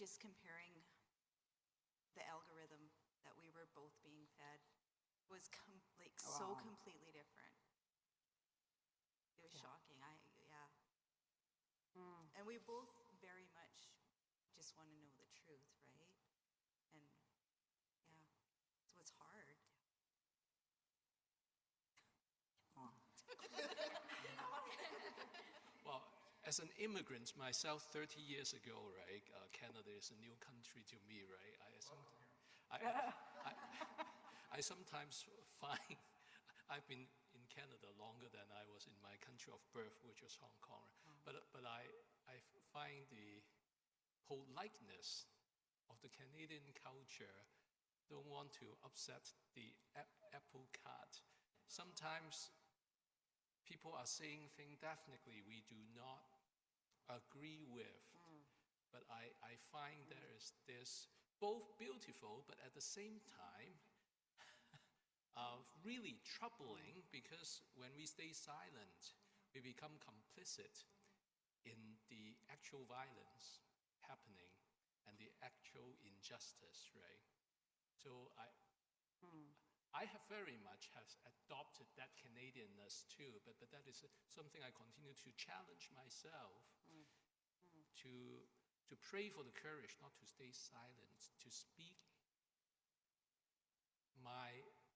D: just comparing the algorithm that we were both being fed was so completely different. It was shocking. And we both very much just want to know the truth, right? And so it's hard.
B: Well, as an immigrant myself 30 years ago, right, Canada is a new country to me, right? I sometimes find I've been in Canada longer than I was in my country of birth, which was Hong Kong. But I find the politeness of the Canadian culture don't want to upset the apple cart. Sometimes people are saying things definitely we do not agree with. But I find there is this both beautiful, but at the same time, really troubling, because when we stay silent, we become complicit in the actual violence happening and the actual injustice, right? So I have very much has adopted that Canadianness too, but that is something I continue to challenge myself to pray for the courage not to stay silent, to speak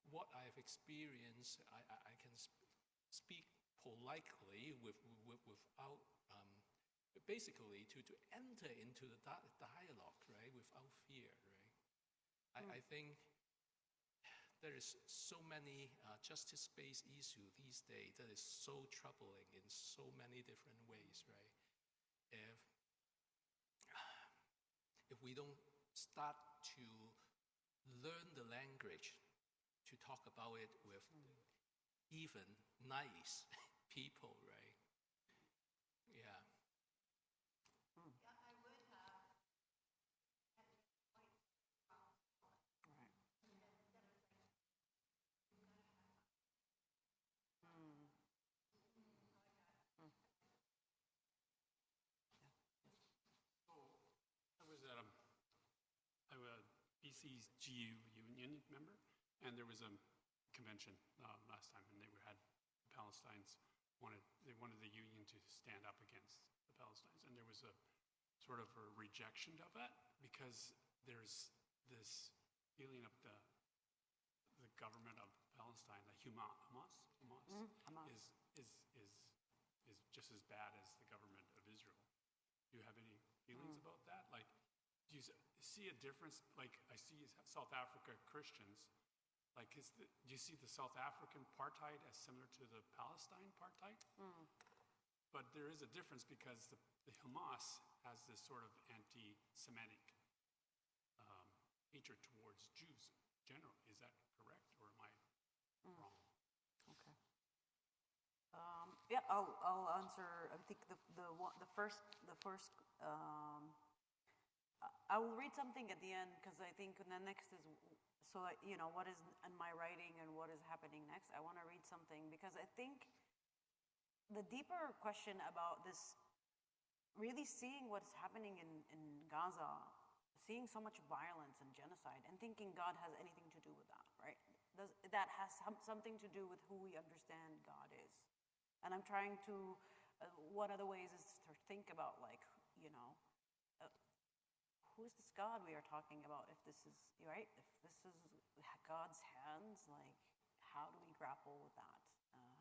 B: what I've experienced. I can speak politely without basically to enter into the dialogue, right, without fear, right? I think there is so many justice-based issues these days that is so troubling in so many different ways, right? If we don't start to learn the language to talk about it with even nice people, right? Yeah.
D: I would have.
E: I was a BC's GU union member, and there was a convention last time, and they had the Palestinians wanted the union to stand up against the Palestinians, and there was a sort of a rejection of that because there's this feeling of the government of Palestine, the Hamas, is just as bad as the government of Israel. Do you have any feelings about that? Like, do you see a difference? Like, I see South Africa Christians. Like, do you see the South African apartheid as similar to the Palestine apartheid? But there is a difference because the Hamas has this sort of anti-Semitic hatred towards Jews generally. Is that correct, or am I wrong?
A: Okay. Yeah, I'll answer. I think the first. I will read something at the end because I think the next is so what is in my writing and what is happening next. I want to read something because I think the deeper question about this, really seeing what's happening in Gaza, seeing so much violence and genocide, and thinking God has anything to do with that, right? That has something to do with who we understand God is. And I'm trying to, one of the ways is to think about, like, who is this God we are talking about? If this is, right? If this is God's hands, like, how do we grapple with that?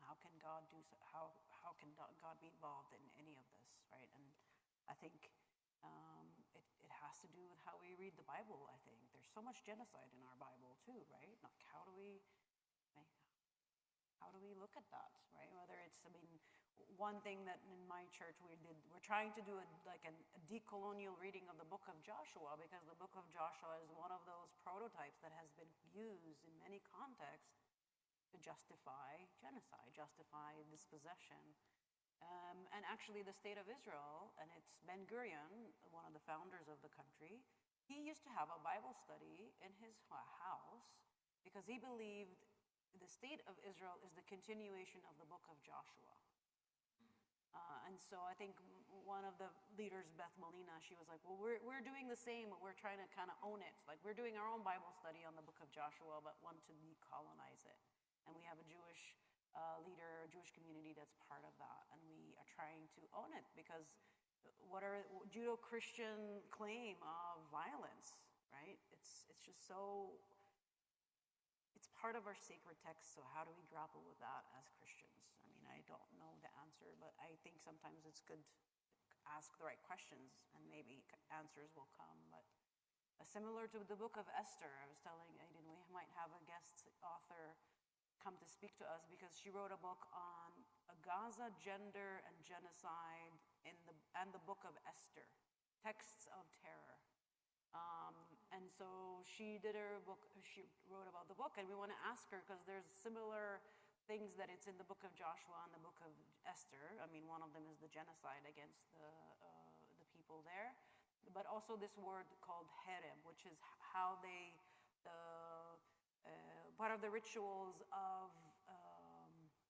A: How can God do so? How can God be involved in any of this, right? And I think it has to do with how we read the Bible. I think there's so much genocide in our Bible too, right? Like, how do we look at that, right? Whether it's, one thing that in my church we're trying to do a decolonial reading of the book of Joshua, because the book of Joshua is one of those prototypes that has been used in many contexts to justify genocide, justify dispossession. And actually the state of Israel, and it's Ben-Gurion, one of the founders of the country, he used to have a Bible study in his house because he believed the state of Israel is the continuation of the book of Joshua. And so I think one of the leaders, Beth Molina, she was like, well, we're doing the same, but we're trying to kind of own it. Like, we're doing our own Bible study on the book of Joshua, but want to decolonize it. And we have a Jewish leader, a Jewish community that's part of that. And we are trying to own it because what are Judeo-Christian claim of violence, right? It's just so, it's part of our sacred text, so how do we grapple with that as Christians? I mean, I don't know the answer, but I think sometimes it's good to ask the right questions and maybe answers will come. But similar to the book of Esther, I was telling Aiden, we might have a guest author come to speak to us because she wrote a book on Gaza, gender, and genocide and the book of Esther, texts of terror. And so she did her book, she wrote about the book, and we want to ask her because there's similar things that it's in the book of Joshua and the book of Esther. I mean, one of them is the genocide against the people there, but also this word called herem, which is how they, part of the rituals of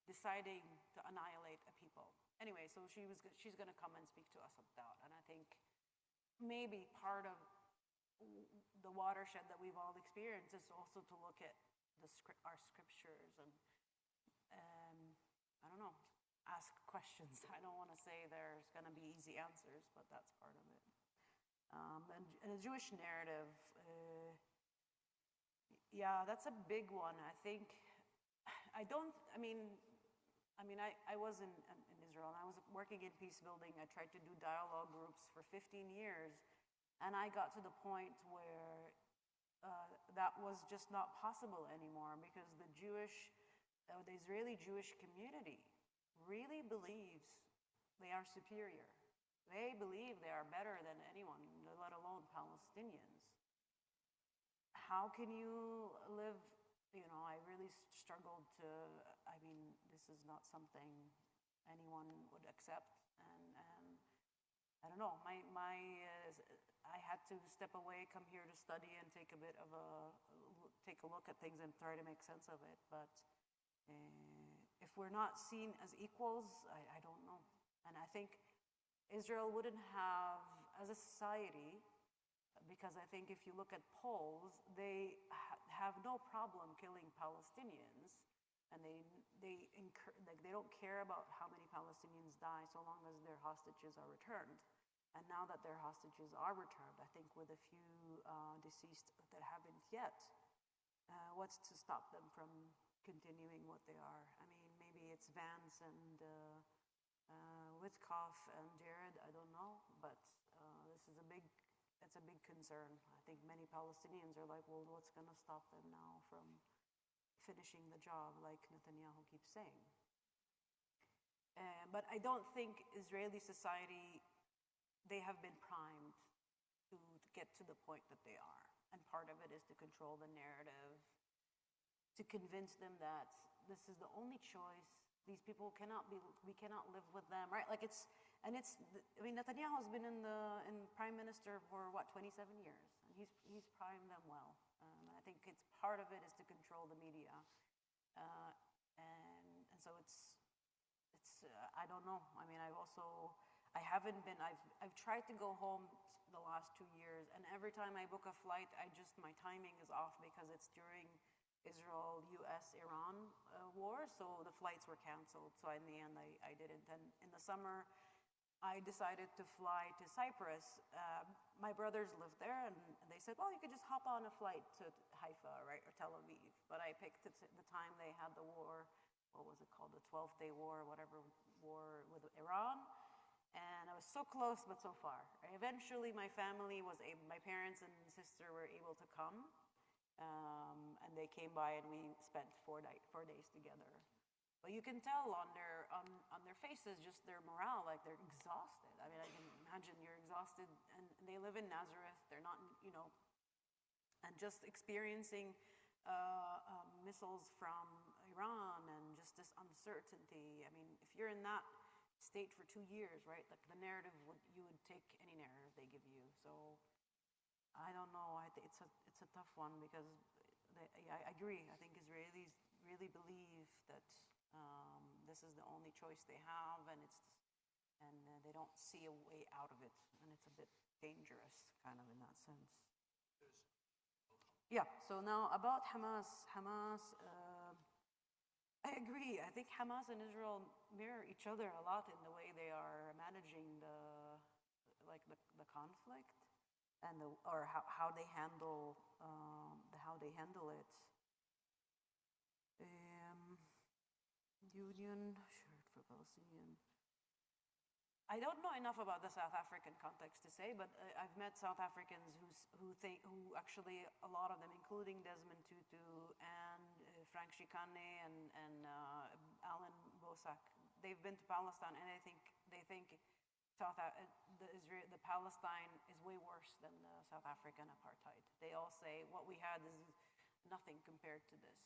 A: deciding to annihilate a people. Anyway, so she's going to come and speak to us about that, and I think maybe part of the watershed that we've all experienced is also to look at our scriptures and I don't know, ask questions. I don't want to say there's going to be easy answers, but that's part of it. And the Jewish narrative, yeah, that's a big one. I think I was in Israel and I was working in peace building. I tried to do dialogue groups for 15 years. And I got to the point where that was just not possible anymore because the Israeli Jewish community really believes they are superior. They believe they are better than anyone, let alone Palestinians. How can you live, I really struggled to, this is not something anyone would accept. And I don't know, I had to step away, come here to study and take a look at things and try to make sense of it. But if we're not seen as equals, I don't know. And I think Israel wouldn't have, as a society, because I think if you look at polls, they have no problem killing Palestinians, and they don't care about how many Palestinians die so long as their hostages are returned. And now that their hostages are returned, I think with a few deceased that haven't yet, what's to stop them from continuing what they are? I mean, maybe it's Vance and Witkoff and Jared, I don't know, but that's a big concern. I think many Palestinians are like, well, what's going to stop them now from finishing the job, like Netanyahu keeps saying? But I don't think Israeli society, they have been primed to get to the point that they are. And part of it is to control the narrative, to convince them that this is the only choice. These people we cannot live with them, right? Netanyahu has been in prime minister for 27 years, and he's primed them well. And I think it's part of it is to control the media, and so it's I don't know. I mean, I've tried to go home the last 2 years, and every time I book a flight, my timing is off because it's during Israel, US, Iran war, so the flights were canceled. So in the end, I didn't. And in the summer, I decided to fly to Cyprus. My brothers lived there, and they said, well, you could just hop on a flight to Haifa, right, or Tel Aviv. But I picked the time they had the war, what was it called, the 12th Day War, whatever war with Iran. And I was so close, but so far. Eventually, my parents and sister were able to come. And they came by and we spent 4 days together. But you can tell on their faces, just their morale, like they're exhausted. I mean, I can imagine you're exhausted, and they live in Nazareth. They're not, and just experiencing missiles from Iran and just this uncertainty. I mean, if you're in that state for 2 years, right? Like the narrative, you would take any narrative they give you. So I don't know. I think it's a tough one because I agree. I think Israelis really believe that this is the only choice they have, and and they don't see a way out of it, and it's a bit dangerous, kind of in that sense. Yeah. So now about Hamas. I agree. I think Hamas and Israel mirror each other a lot in the way they are managing the conflict and or how they handle it. Union shirt for Palestinian. I don't know enough about the South African context to say, but I've met South Africans who actually, a lot of them, including Desmond Tutu and Frank Chikane and Alan Bosak, they've been to Palestine, and they think the Palestine is way worse than the South African apartheid. They all say what we had is nothing compared to this.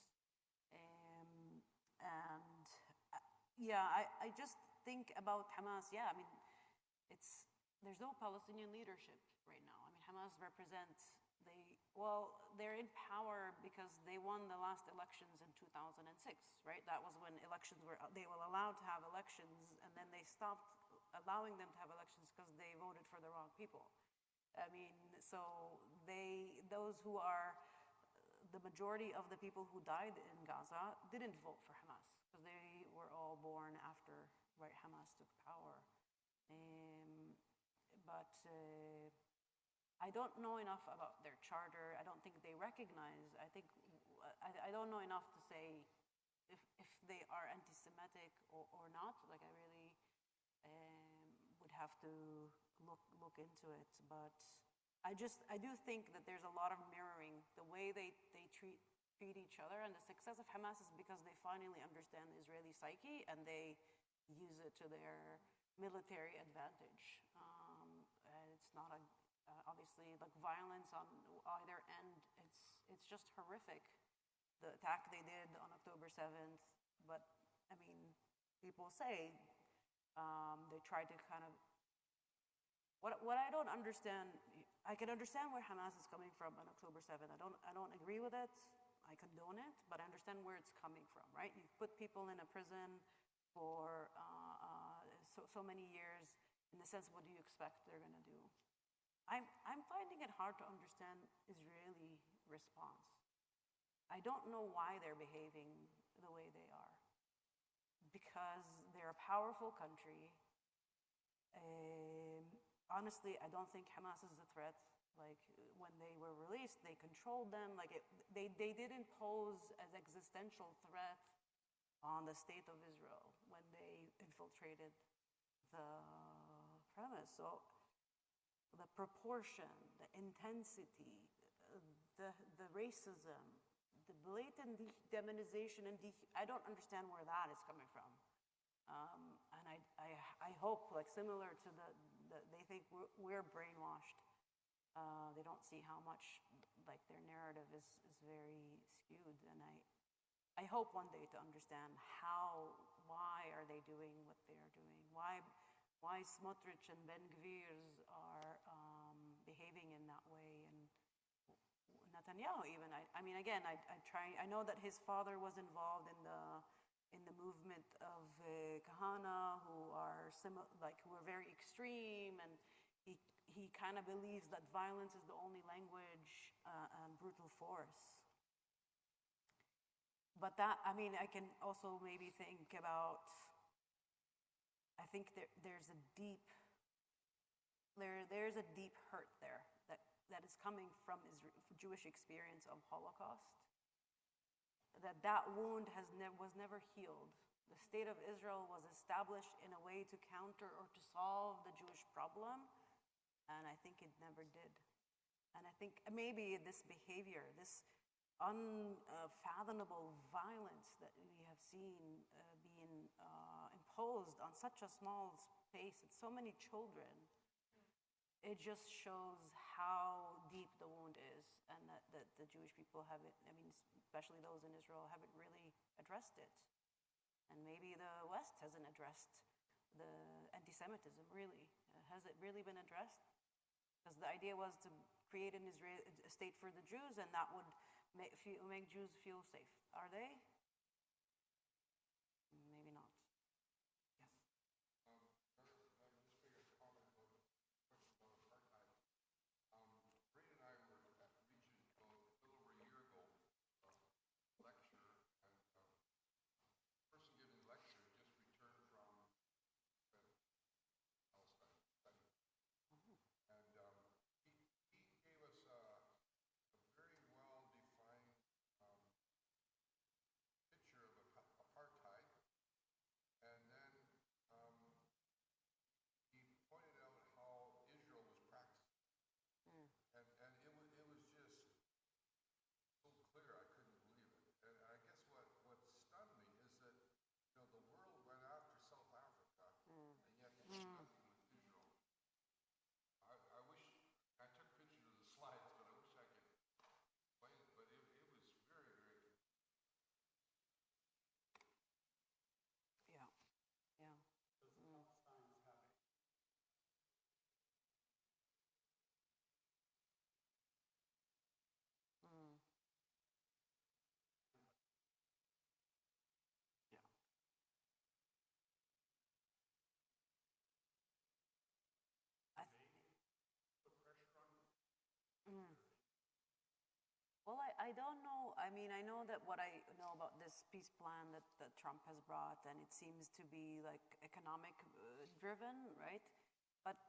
A: I just think about Hamas. Yeah, I mean, there's no Palestinian leadership right now. I mean, Hamas represents they're in power because they won the last elections in 2006, right? That was when they were allowed to have elections, and then they stopped allowing them to have elections because they voted for the wrong people. I mean, so those who are the majority of the people who died in Gaza didn't vote for Hamas because they were all born after, right, Hamas took power. But I don't know enough about their charter. I don't think they recognize. I don't know enough to say if they are anti-Semitic or not. Like, I really would have to look into it. But I do think that there's a lot of mirroring the way they treat each other, and the success of Hamas is because they finally understand the Israeli psyche and they use it to their military advantage. It's not obviously like violence on either end. It's just horrific, the attack they did on October 7th. But I mean, people say they tried to kind of what I don't understand. I can understand where Hamas is coming from on October 7th. I don't agree with it. I condone it, but I understand where it's coming from, right? You put people in a prison for so many years. In the sense, what do you expect they're going to do? I'm finding it hard to understand Israeli response. I don't know why they're behaving the way they are. Because they're a powerful country. Honestly, I don't think Hamas is a threat. Like, when they were released, they controlled them. Like, they didn't pose as existential threat on the state of Israel when they infiltrated the premise. So the proportion, the intensity, the racism, the blatant demonization, and I don't understand where that is coming from. And I hope, like, similar to they think we're brainwashed. They don't see how much, like, their narrative is very skewed. And I hope one day to understand why are they doing what they are doing? Why Smotrich and Ben Gvir's are behaving in that way, and Netanyahu even. I mean, again, I know that his father was involved in the movement of Kahana, who are very extreme, and he kind of believes that violence is the only language and brutal force. But I mean, I can also maybe think about. I think there's a deep hurt there that is coming from Jewish experience of Holocaust. That wound was never healed. The state of Israel was established in a way to counter or to solve the Jewish problem, and I think it never did. And I think maybe this behavior, this unfathomable violence that we have seen being imposed on such a small space and so many children, it just shows how deep the wound is, and that the Jewish people haven't, I mean, especially those in Israel, haven't really addressed it. And maybe the West hasn't addressed the anti-Semitism, really. Has it really been addressed? Because the idea was to create a state for the Jews, and that would make Jews feel safe. Are they? Maybe not. Yes.
C: Very
A: don't know. I mean, I know that what I know about this peace plan that Trump has brought, and it seems to be like economic driven, right? But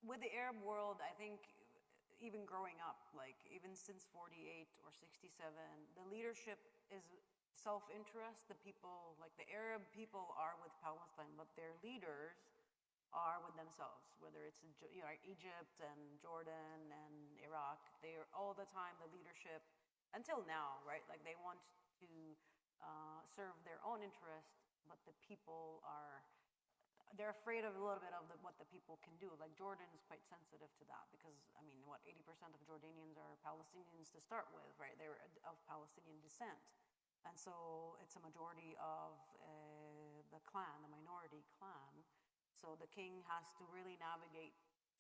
A: with the Arab world, I think even growing up, like even since 48 or 67, the leadership is self-interest. The people, like the Arab people are with Palestine, but their leaders are with themselves, whether it's Egypt and Jordan and Iraq. They are all the time the leadership, until now, right? Like they want to serve their own interest, but the people are, they're afraid of a little bit of what the people can do. Like Jordan is quite sensitive to that because, I mean, what, 80% of Jordanians are Palestinians to start with, right? They're of Palestinian descent. And so it's a majority of the clan, the minority clan. So the king has to really navigate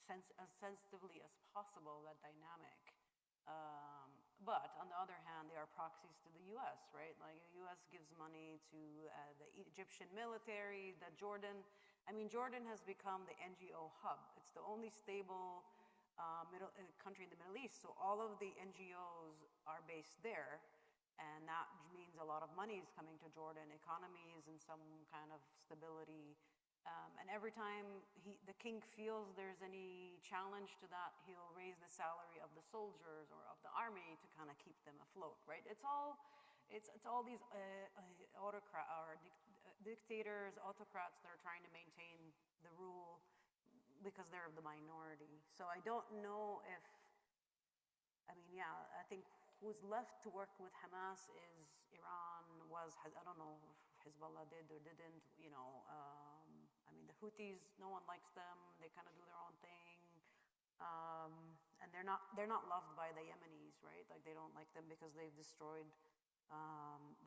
A: as sensitively as possible that dynamic. But on the other hand, they are proxies to the U.S., right? Like the U.S. gives money to the Egyptian military, Jordan has become the NGO hub. It's the only stable country in the Middle East. So all of the NGOs are based there. And that means a lot of money is coming to Jordan. Economy is in some kind of stability. And every time the king feels there's any challenge to that, he'll raise the salary of the soldiers or of the army to kind of keep them afloat, right? It's all these dictators, autocrats that are trying to maintain the rule because they're of the minority. So I don't know if, I think who's left to work with Hamas is Iran, I don't know if Hezbollah did or didn't, the Houthis, no one likes them. They kind of do their own thing. And they're not loved by the Yemenis, right? Like they don't like them because they've destroyed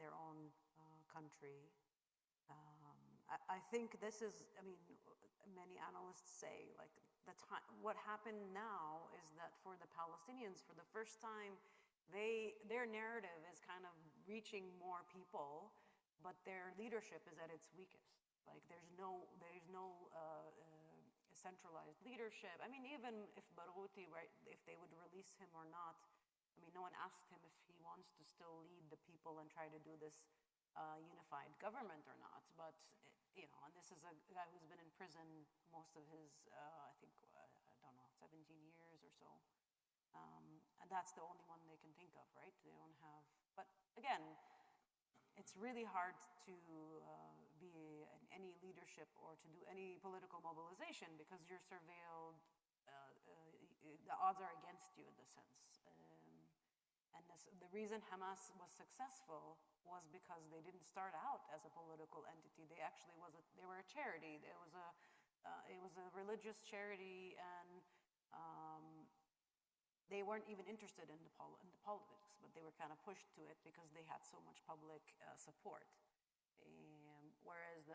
A: their own country. I think this is, many analysts say, like what happened now is that for the Palestinians, for the first time, their narrative is kind of reaching more people, but their leadership is at its weakest. Like there's no centralized leadership. Even if Barouti, right, if they would release him or not, no one asked him if he wants to still lead the people and try to do this unified government or not. But and this is a guy who's been in prison most of his, I don't know, 17 years or so. And that's the only one they can think of, right? They don't have, but again, it's really hard to be in any leadership or to do any political mobilization because you're surveilled, the odds are against you in the sense. And the reason Hamas was successful was because they didn't start out as a political entity. They actually they were a charity. It was a religious charity, and they weren't even interested in the politics, but they were kind of pushed to it because they had so much public support. Whereas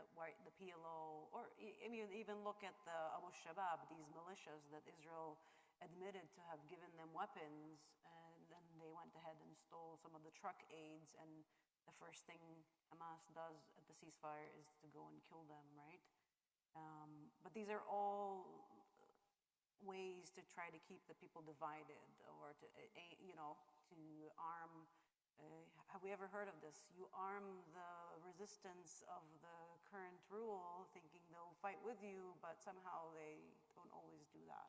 A: the PLO, or even look at the Abu Shabab, these militias that Israel admitted to have given them weapons, and then they went ahead and stole some of the truck aids, and the first thing Hamas does at the ceasefire is to go and kill them, right? But these are all ways to try to keep the people divided, or to arm. Have we ever heard of this? You arm the resistance of the current rule, thinking they'll fight with you, but somehow they don't always do that,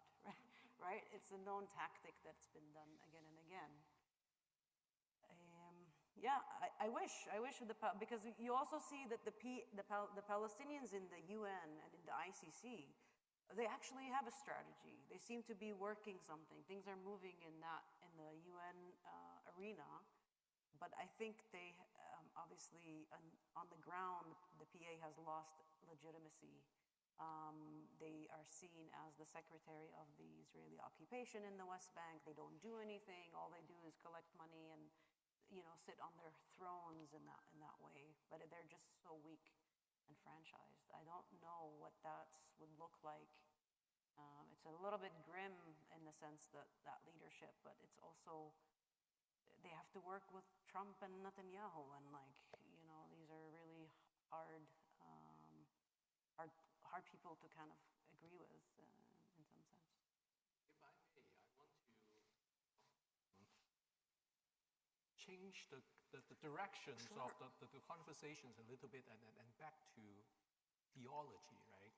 A: right? It's a known tactic that's been done again and again. I wish because you also see that the Palestinians in the UN and in the ICC, they actually have a strategy. They seem to be working something. Things are moving in the UN arena, but I think they obviously on the ground the PA has lost legitimacy. They are seen as the secretary of the Israeli occupation in the West Bank. They don't do anything. All they do is collect money and sit on their thrones in that way. But they're just so weak and franchised. I don't know what that would look like. It's a little bit grim in the sense that leadership, but it's also they have to work with Trump and Netanyahu, and these are really hard people to kind of agree with in some sense.
B: If I may, I want to change the directions of the conversations a little bit and back to theology, right?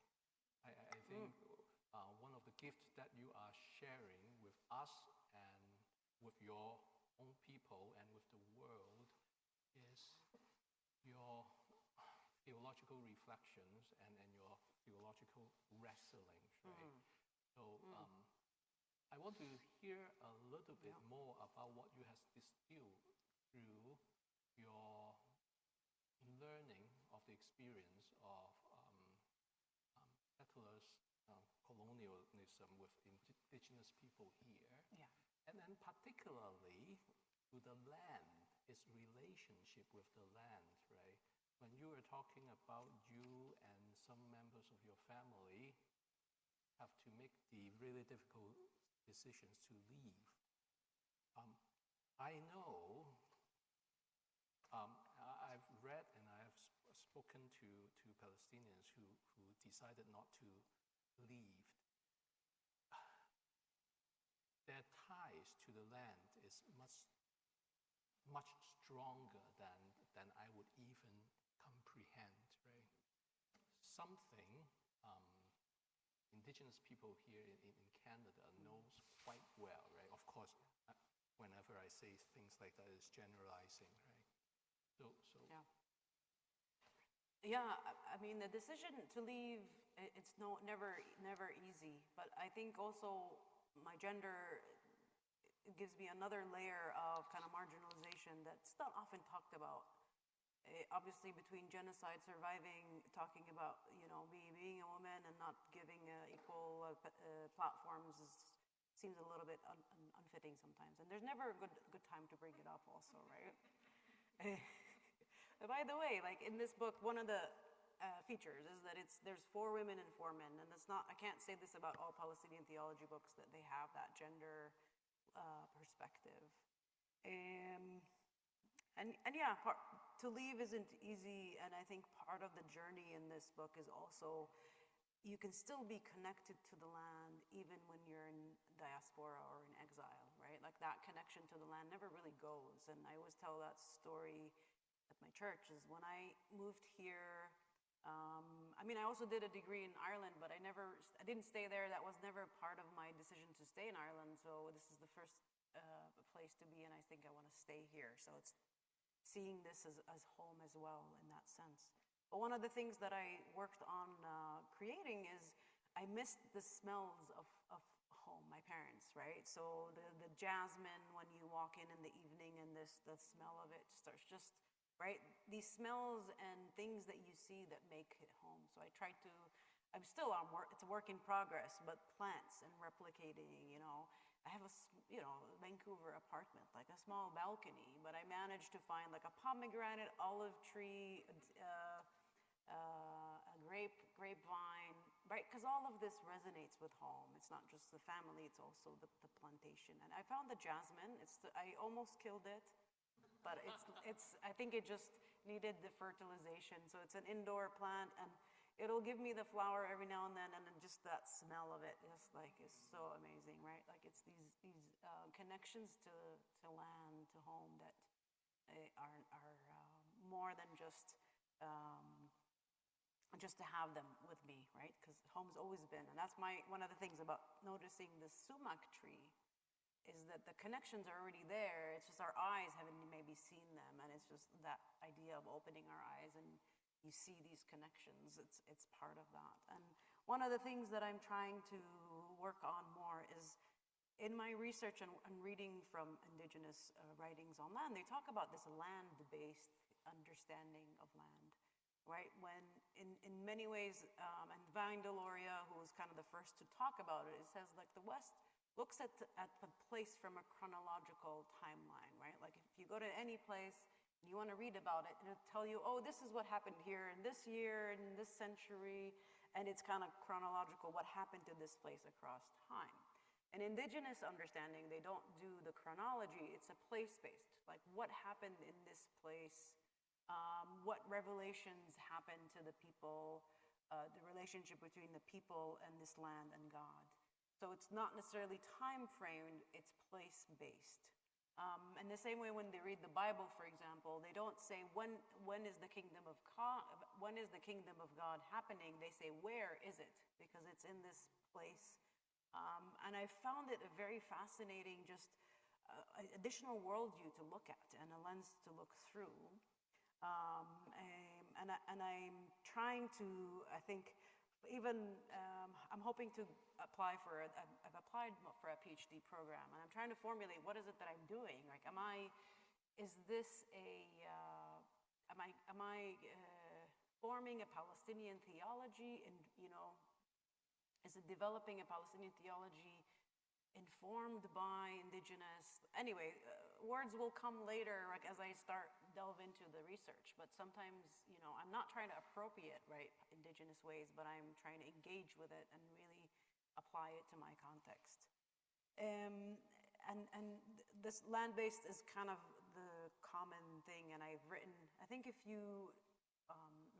B: I think one of the gifts that you are sharing with us and with your own people and with the world is your theological reflections and your theological wrestlings, right? So I want to hear a little bit more about what you have distilled through your learning of the experience of settlers, colonialism with indigenous people here.
A: Yeah.
B: And then particularly to the land, its relationship with the land, right? When you were talking about you and some members of your family have to make the really difficult decisions to leave. I know, I've read and I've spoken to Palestinians who decided not to leave. Their ties to the land is much stronger than I would even comprehend, right? Something indigenous people here in Canada knows quite well, right? Of course, whenever I say things like that, it's generalizing, right? So
A: Yeah. Yeah, I mean, the decision to leave, it's never easy. But I think also my gender, it gives me another layer of kind of marginalization that's not often talked about. Obviously, between genocide, surviving, talking about, being a woman and not giving equal platforms seems a little bit unfitting sometimes. And there's never a good time to bring it up also, right? By the way, like in this book, one of the features is that there's 4 women and 4 men, and it's not. I can't say this about all Palestinian theology books that they have that gender perspective. And yeah, to leave isn't easy, and I think part of the journey in this book is also you can still be connected to the land even when you're in diaspora or in exile, right? Like that connection to the land never really goes. And I always tell that story at my church is when I moved here, I also did a degree in Ireland, but I didn't stay there. That was never part of my decision to stay in Ireland. So this is the first place to be, and I think I want to stay here. So it's seeing this as home as well in that sense. But one of the things that I worked on creating is I missed the smells of home, my parents, right? So the jasmine when you walk in the evening and the smell of it starts just, right? These smells and things that you see that make it home. So I tried to, I'm still on work, it's a work in progress, but plants and replicating, I have a, Vancouver apartment, like a small balcony, but I managed to find like a pomegranate, olive tree, a grapevine, right? Because all of this resonates with home. It's not just the family, it's also the plantation. And I found the jasmine. I almost killed it, but I think it just needed the fertilization. So it's an indoor plant, and it'll give me the flower every now and then just that smell of it is so amazing, right? Like it's these connections to land, to home that are more than just to have them with me, right? Because home's always been, and that's one of the things about noticing the sumac tree is that the connections are already there. It's just our eyes haven't maybe seen them, and it's just that idea of opening our eyes and you see these connections. It's part of that. And one of the things that I'm trying to work on more is in my research and reading from indigenous writings on land, they talk about this land-based understanding of land, right? When in many ways, and Vine Deloria, who was kind of the first to talk about it, it says like the West looks at the place from a chronological timeline, right? Like if you go to any place and you want to read about it, and it'll tell you, oh, this is what happened here in this year, in this century, and it's kind of chronological, what happened to this place across time. In indigenous understanding, they don't do the chronology, it's a place-based, like what happened in this place, what revelations happened to the people, the relationship between the people and this land and God. So it's not necessarily time-framed, it's place-based. In the same way, when they read the Bible, for example, they don't say when is the kingdom of God, when is the kingdom of God happening. They say where is it, because it's in this place. And I found it a very fascinating, just additional worldview to look at and a lens to look through. And I'm trying to, I think, even I'm hoping to apply for I've applied for a PhD program, and I'm trying to formulate what is it that I'm doing. Like, is this am I forming a Palestinian theology, and is it developing a Palestinian theology informed by indigenous? Anyway, words will come later, like as I delve into the research. But sometimes, I'm not trying to appropriate, right, indigenous ways, but I'm trying to engage with it and really apply it to my context. And this land-based is kind of the common thing, and I've written, I think if you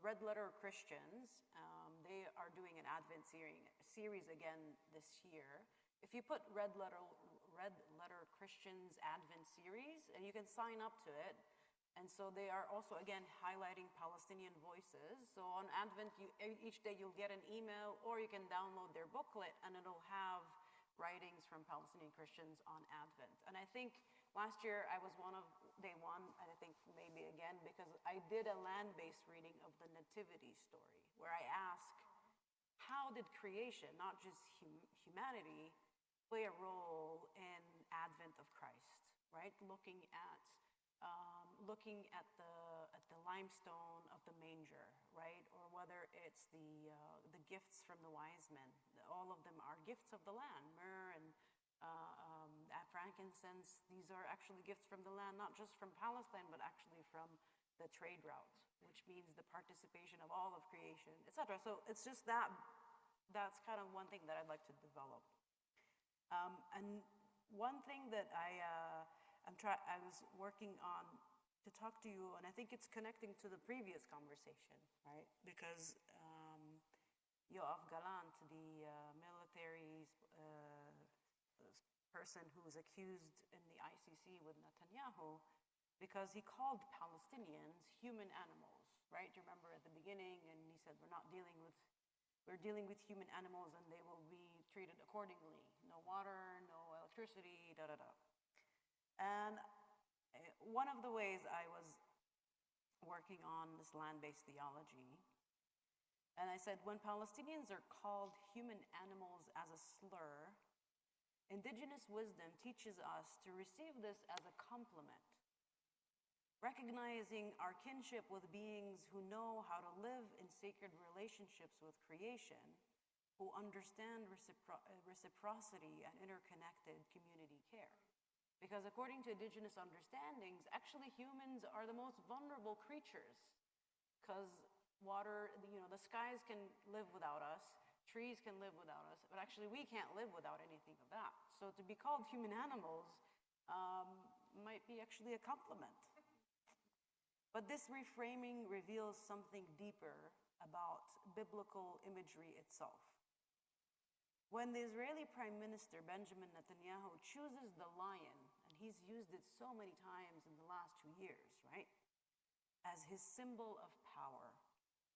A: Red Letter Christians, they are doing an Advent series again this year. If you put Red Letter Christians Advent series, and you can sign up to it. And so they are also, again, highlighting Palestinian voices. So on Advent, each day you'll get an email, or you can download their booklet, and it'll have writings from Palestinian Christians on Advent. And I think last year I was one of day one, and I think maybe again, because I did a land-based reading of the Nativity story, where I ask, how did creation, not just humanity, play a role in Advent of Christ, right? Looking at the limestone of the manger, right? Or whether it's the gifts from the wise men. All of them are gifts of the land. Myrrh and frankincense, these are actually gifts from the land, not just from Palestine, but actually from the trade route, which means the participation of all of creation, etc. So it's just that's kind of one thing that I'd like to develop. And one thing that I was working on to talk to you, and I think it's connecting to the previous conversation, right? Because Yoav Gallant, the military person who was accused in the ICC with Netanyahu, because he called Palestinians human animals, right? Do you remember at the beginning? And he said, we're dealing with human animals, and they will be treated accordingly. No water, no electricity, da-da-da. And one of the ways I was working on this land-based theology, and I said, when Palestinians are called human animals as a slur, indigenous wisdom teaches us to receive this as a compliment, recognizing our kinship with beings who know how to live in sacred relationships with creation, who understand reciprocity and interconnected community care. Because according to indigenous understandings, actually humans are the most vulnerable creatures, because water, the skies can live without us, trees can live without us, but actually we can't live without anything of that. So to be called human animals might be actually a compliment. But this reframing reveals something deeper about biblical imagery itself. When the Israeli Prime Minister Benjamin Netanyahu chooses the lion, and he's used it so many times in the last 2 years, right, as his symbol of power,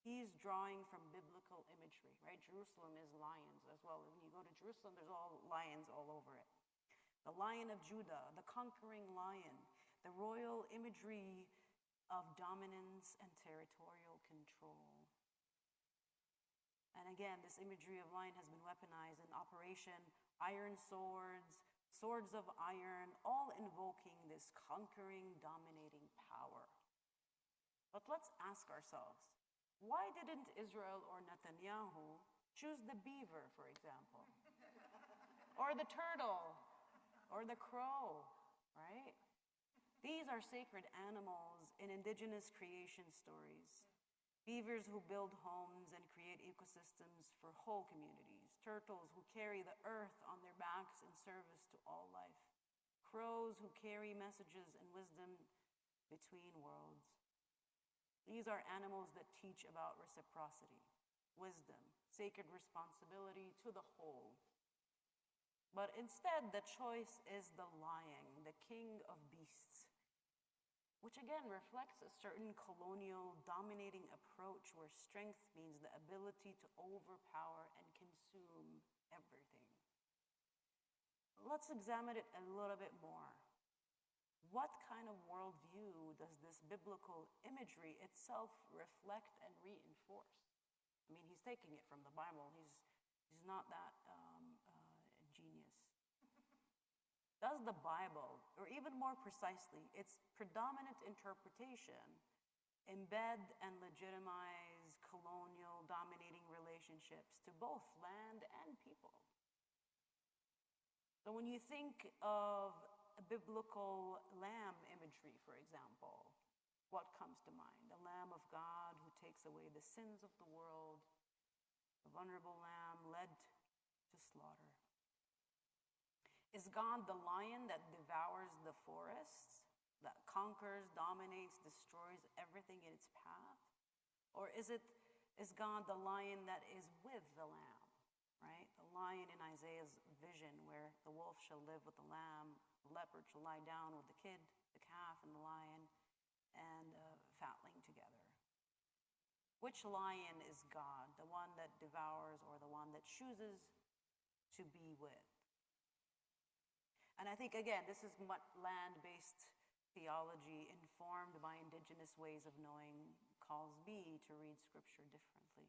A: he's drawing from biblical imagery, right? Jerusalem is lions as well. When you go to Jerusalem, there's all lions all over it. The Lion of Judah, the conquering lion, the royal imagery of dominance and territorial control. And again, this imagery of lion has been weaponized in Operation Iron Swords, Swords of Iron, all invoking this conquering, dominating power. But let's ask ourselves, why didn't Israel or Netanyahu choose the beaver, for example? Or the turtle? Or the crow, right? These are sacred animals in indigenous creation stories. Beavers who build homes and create ecosystems for whole communities. Turtles who carry the earth on their backs in service to all life. Crows who carry messages and wisdom between worlds. These are animals that teach about reciprocity, wisdom, sacred responsibility to the whole. But instead, the choice is the lion, the king of beasts, which again reflects a certain colonial dominating approach where strength means the ability to overpower and consume everything. Let's examine it a little bit more. What kind of worldview does this biblical imagery itself reflect and reinforce? I mean, he's taking it from the Bible. He's not that genius. Does the Bible, or even more precisely, its predominant interpretation, embed and legitimize colonial dominating relationships to both land and people? So when you think of a biblical lamb imagery, for example, what comes to mind? The Lamb of God who takes away the sins of the world, the vulnerable lamb led to slaughter. Is God the lion that devours the forests, that conquers, dominates, destroys everything in its path? Or is God the lion that is with the lamb, right? The lion in Isaiah's vision where the wolf shall live with the lamb, the leopard shall lie down with the kid, the calf, and the lion, and fatling together. Which lion is God, the one that devours or the one that chooses to be with? And I think, again, this is what land-based theology informed by indigenous ways of knowing calls me to read Scripture differently.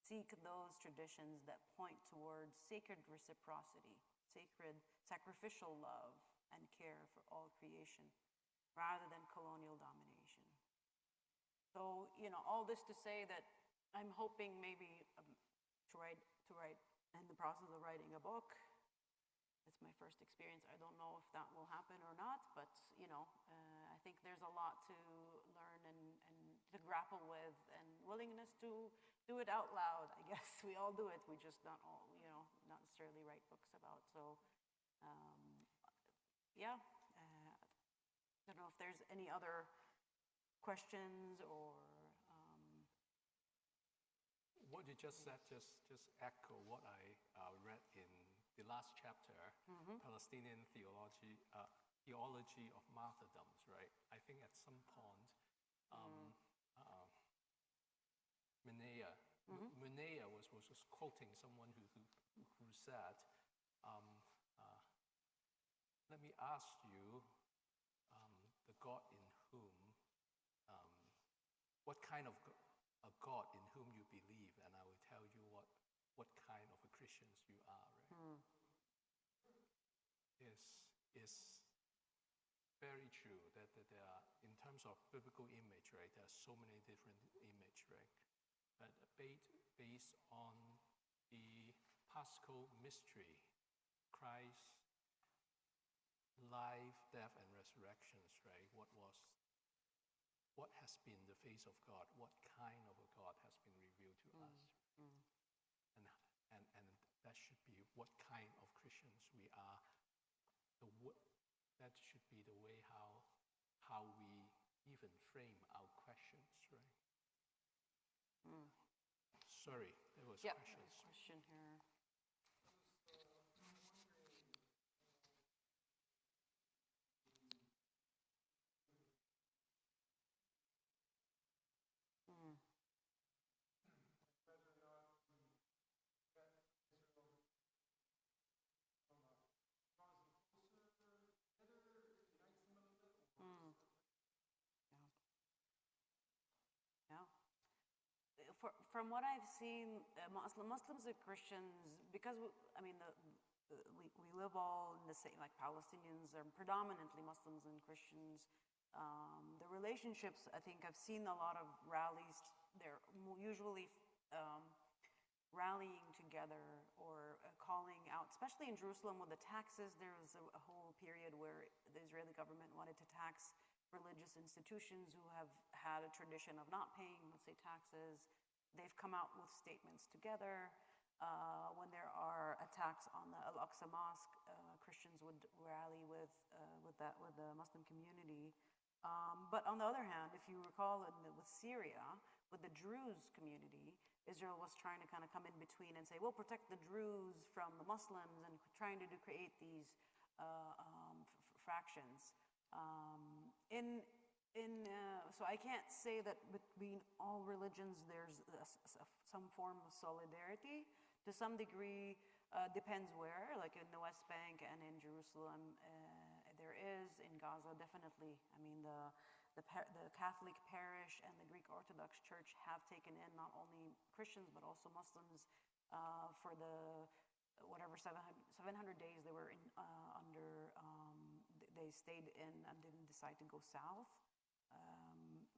A: Seek those traditions that point towards sacred reciprocity, sacred sacrificial love and care for all creation, rather than colonial domination. So, all this to say that I'm hoping maybe to write, in the process of writing a book. It's my first experience. I don't know if that will happen or not, but, I think there's a lot to learn and to grapple with, and willingness to do it out loud. I guess we all do it. We just not necessarily write books about. So, yeah. I don't know if there's any other questions or.
B: What you just said just echo what I read in the last chapter, Palestinian theology of martyrdoms, right? I think at some point, Munea was just quoting someone who said, let me ask you, the God in whom, what kind of a God in whom you believe, and I will tell you what kind of a Christians you are, right? Is very true that there are, in terms of biblical image, right, there are so many different image, right? But based on the Paschal mystery, Christ's life, death, and resurrections, right? What has been the face of God? What kind of a God has been revealed to us? And that should be what kind of Christians we are. That should be the way how we even frame our questions, right? Sorry, there was questions.
A: There's a question here. From what I've seen, Muslims and Christians, because we live all in the same, like Palestinians are predominantly Muslims and Christians. The relationships, I think I've seen a lot of rallies. They're usually rallying together or calling out, especially in Jerusalem with the taxes. There was a whole period where the Israeli government wanted to tax religious institutions who have had a tradition of not paying, let's say, taxes. They've come out with statements together. When there are attacks on the Al-Aqsa Mosque, Christians would rally with the Muslim community. But on the other hand, if you recall with Syria, with the Druze community, Israel was trying to kind of come in between and say, we'll protect the Druze from the Muslims, and trying to create these fractions. So I can't say that between all religions there's some form of solidarity. To some degree, depends where, like in the West Bank and in Jerusalem, there is. In Gaza, definitely. I mean, the Catholic parish and the Greek Orthodox Church have taken in not only Christians but also Muslims for the whatever 700 days they were under. They stayed in and didn't decide to go south.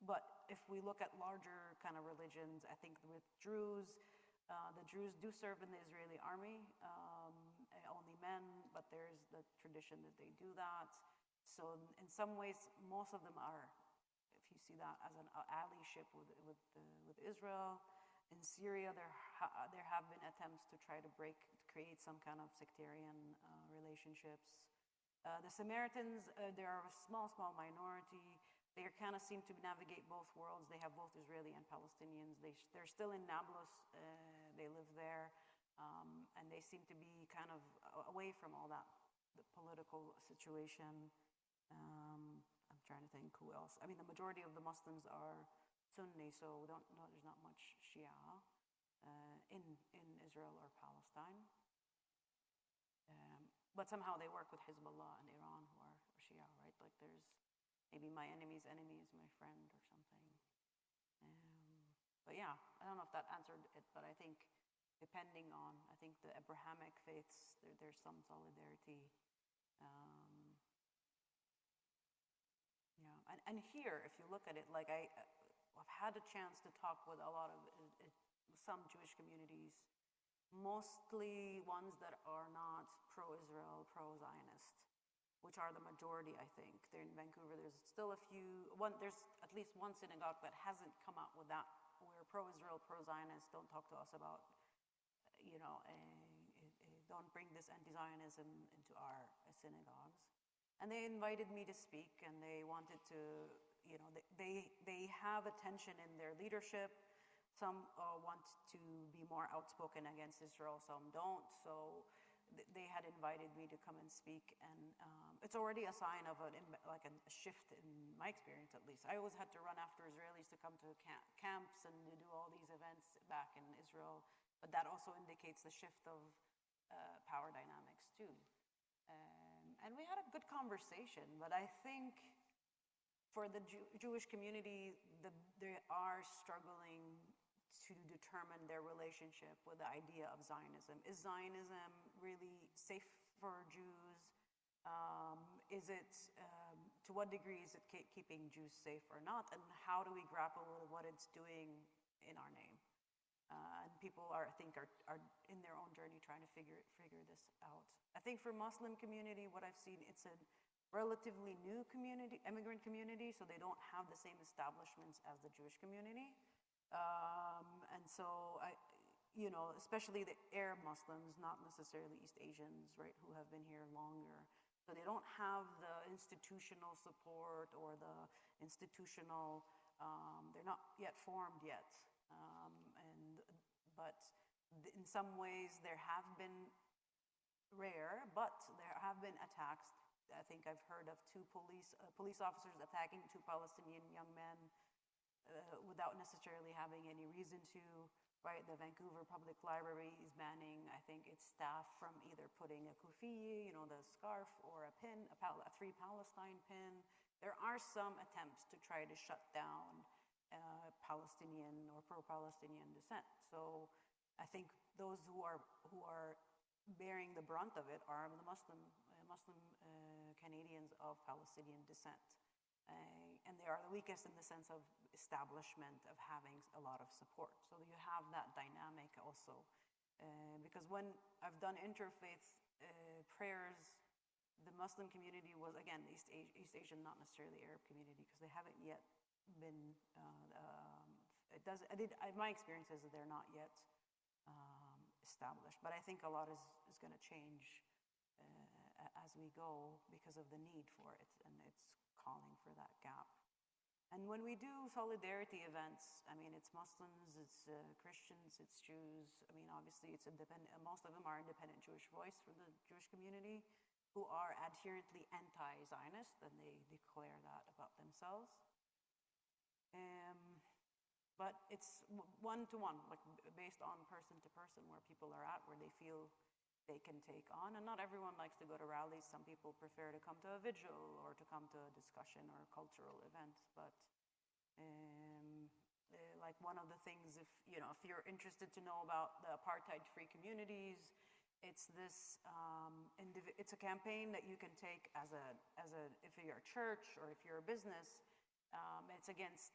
A: But if we look at larger kind of religions, I think with Druze, the Druze do serve in the Israeli army, only men, but there's the tradition that they do that. So in some ways, most of them are, if you see that as an allyship with Israel. In Syria, there have been attempts to try to create some kind of sectarian relationships. The Samaritans, they are a small minority. They kind of seem to navigate both worlds. They have both Israeli and Palestinians. They're still in Nablus. They live there. And they seem to be kind of away from all that, the political situation. I'm trying to think who else. I mean, the majority of the Muslims are Sunni, so there's not much Shia in Israel or Palestine. But somehow they work with Hezbollah and Iran, who are Shia, right? Like there's maybe my enemy's enemy is my friend or something. But yeah, I don't know if that answered it, but I think depending on, I think the Abrahamic faiths, there's some solidarity. Yeah, and here, if you look at it, like I've had a chance to talk with a lot of some Jewish communities, mostly ones that are not pro-Israel, pro-Zionist, which are the majority, I think. They're in Vancouver. There's still there's at least one synagogue that hasn't come out with that, where pro-Israel, pro-Zionist don't talk to us about, don't bring this anti-Zionism into our synagogues. And they invited me to speak, and they wanted to, they have a tension in their leadership. Some want to be more outspoken against Israel, some don't. So they had invited me to come and speak, and it's already a sign of a shift in my experience, at least. I always had to run after Israelis to come to camps and to do all these events back in Israel, but that also indicates the shift of power dynamics too. And we had a good conversation, but I think for the Jewish community, they are struggling to determine their relationship with the idea of Zionism. Is Zionism really safe for Jews? To what degree is it keeping Jews safe or not? And how do we grapple with what it's doing in our name? And people I think are in their own journey trying to figure this out. I think for Muslim community, what I've seen, it's a relatively new community, immigrant community, so they don't have the same establishments as the Jewish community. And so especially the Arab Muslims, not necessarily East Asians, right, who have been here longer. So they don't have the institutional support or the institutional, they're not yet formed yet. But in some ways there have been rare, but there have been attacks. I think I've heard of two police officers attacking two Palestinian young men without necessarily having any reason to, right? The Vancouver Public Library is banning, I think, its staff from either putting a kufi, the scarf, or a pin, a Free Palestine pin. There are some attempts to try to shut down Palestinian or pro-Palestinian dissent. So I think those who are bearing the brunt of it are the Muslim Canadians of Palestinian descent. And they are the weakest in the sense of establishment, of having a lot of support. So you have that dynamic also. Because when I've done interfaith prayers, the Muslim community was, again, East Asian, not necessarily Arab community, because they haven't yet been, my experience is that they're not yet established. But I think a lot is going to change as we go because of the need for it, and it's calling for that gap. And when we do solidarity events, I mean, it's Muslims, it's Christians, it's Jews. I mean, obviously, it's most of them are independent Jewish voice from the Jewish community. who are adherently anti-Zionist, and they declare that about themselves. But it's one-to-one, like based on person to person, where people are at, where they feel they can take on. And not everyone likes to go to rallies. Some people prefer to come to a vigil or to come to a discussion or a cultural event. But like one of the things, if you're interested to know about the apartheid-free communities, it's this. It's a campaign that you can take as a if you're a church or if you're a business.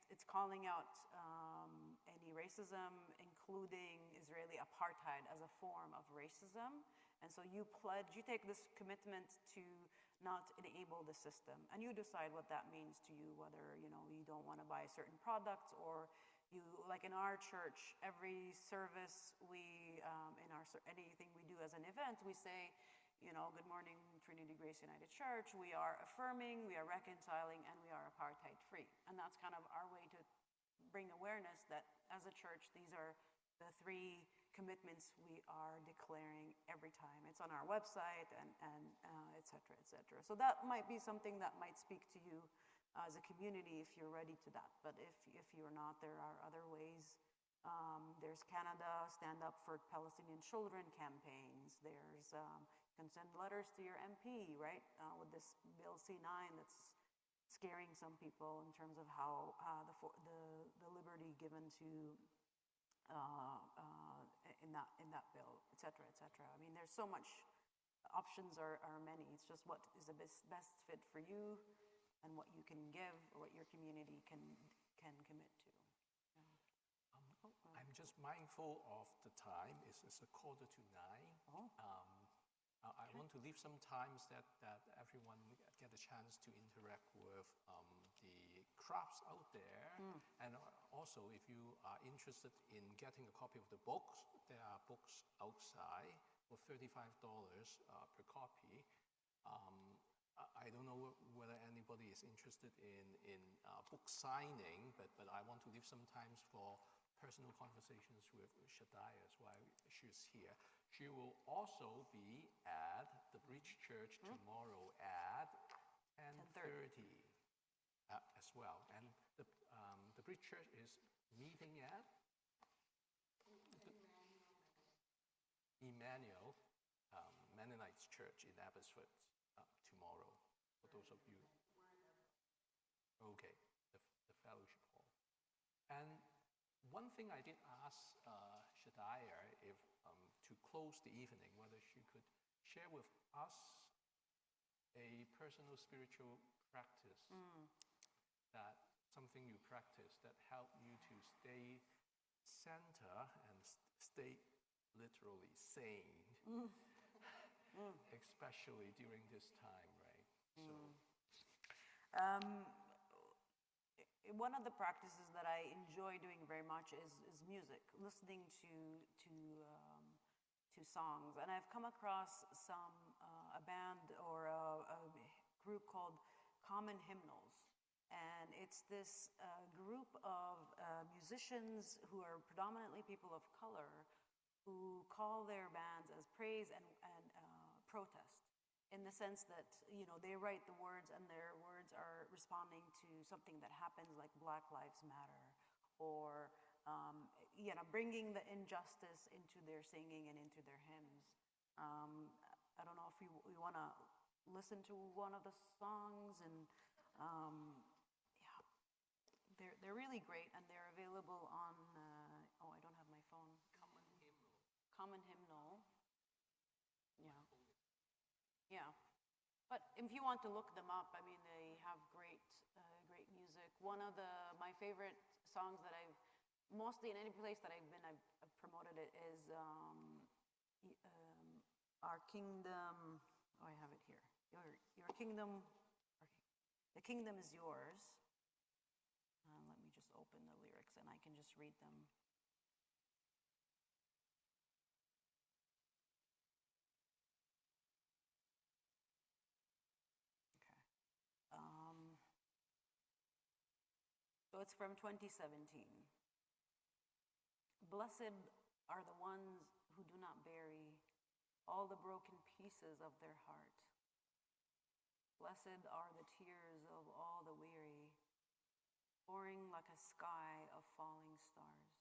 A: It's calling out any racism, including Israeli apartheid as a form of racism. And so you take this commitment to not enable the system, and you decide what that means to you, whether, you don't want to buy certain products, or like in our church, every service anything we do as an event, we say, good morning, Trinity Grace United Church. We are affirming, we are reconciling, and we are apartheid-free. And that's kind of our way to bring awareness that as a church, these are the 3 commitments we are declaring every time. It's on our website and et cetera, et cetera. So that might be something that might speak to you as a community if you're ready to that. But if you're not, there are other ways. There's Canada Stand Up for Palestinian Children campaigns. There's you can send letters to your MP, right? With this Bill C9 that's scaring some people in terms of how the liberty given to in that bill, et cetera, et cetera. I mean, there's so much. Options are many. It's just what is the best fit for you, and what you can give, or what your community can commit to.
B: I'm just mindful of the time. It's a 8:45.
A: Oh.
B: I want to leave some times that everyone get a chance to interact with the crafts out there. And also, if you are interested in getting a copy of the books, there are books outside for $35 per copy. I don't know whether anybody is interested in book signing, but I want to leave some times for personal conversations with Shadia as well. She's here. She will also be at the Bridge Church tomorrow at 10:30 as well. And the Bridge Church is meeting at Emmanuel Mennonite Church in Abbotsford tomorrow. For those of you, okay, the fellowship hall. And one thing I did ask Shadia if to close the evening, whether she could share with us a personal spiritual practice that something you practice that helped you to stay center and stay literally sane, especially during this time, right?
A: One of the practices that I enjoy doing very much is music, listening to songs. And I've come across a band or a group called Common Hymnals. And it's this group of musicians who are predominantly people of color who call their bands as praise and protest, in the sense that, they write the words, and their words are responding to something that happens, like Black Lives Matter, or bringing the injustice into their singing and into their hymns. I don't know if we want to listen to one of the songs, and they're really great, and they're available on. I don't have my phone. Common Hymnal. Yeah. But if you want to look them up, I mean, they have great music. One of my favorite songs that I've mostly in any place that I've been, I've promoted it, is Our Kingdom. Oh, I have it here. Your kingdom. The kingdom is yours. Let me just open the lyrics, and I can just read them. So it's from 2017. Blessed are the ones who do not bury all the broken pieces of their heart, Blessed are the tears of all the weary, pouring like a sky of falling stars.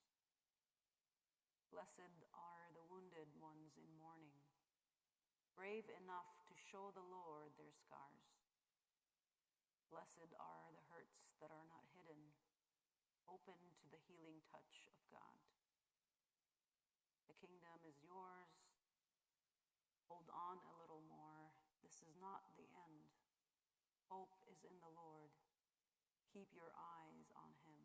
A: Blessed are the wounded ones in mourning, brave enough to show the Lord their scars. Blessed are the hurts that are not hidden, open to the healing touch of God. The kingdom is yours. Hold on a little more. This is not the end. Hope is in the Lord. Keep your eyes on him.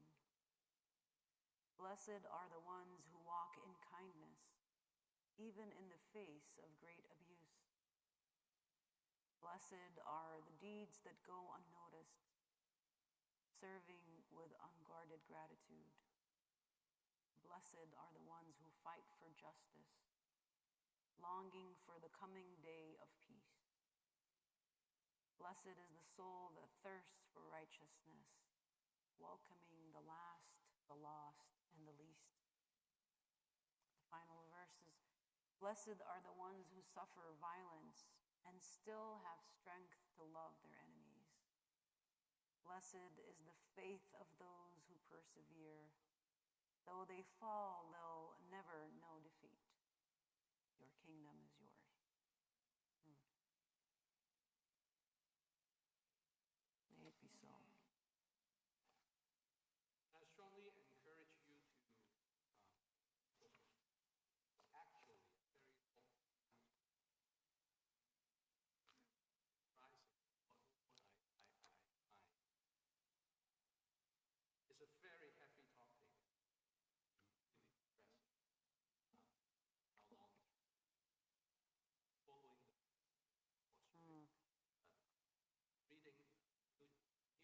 A: Blessed are the ones who walk in kindness, even in the face of great abuse. Blessed are the deeds that go unnoticed, serving with unguarded gratitude. Blessed are the ones who fight for justice, longing for the coming day of peace. Blessed is the soul that thirsts for righteousness, welcoming the last, the lost, and the least. The final verse is, blessed are the ones who suffer violence and still have strength to love their enemies. Blessed is the faith of those who persevere. Though they fall, they'll never know defeat. Your kingdom is yours. May it be so.
B: I strongly encourage you to actually very surprising what I find. It's a very heavy topic. Really depressing. How long? Following the reading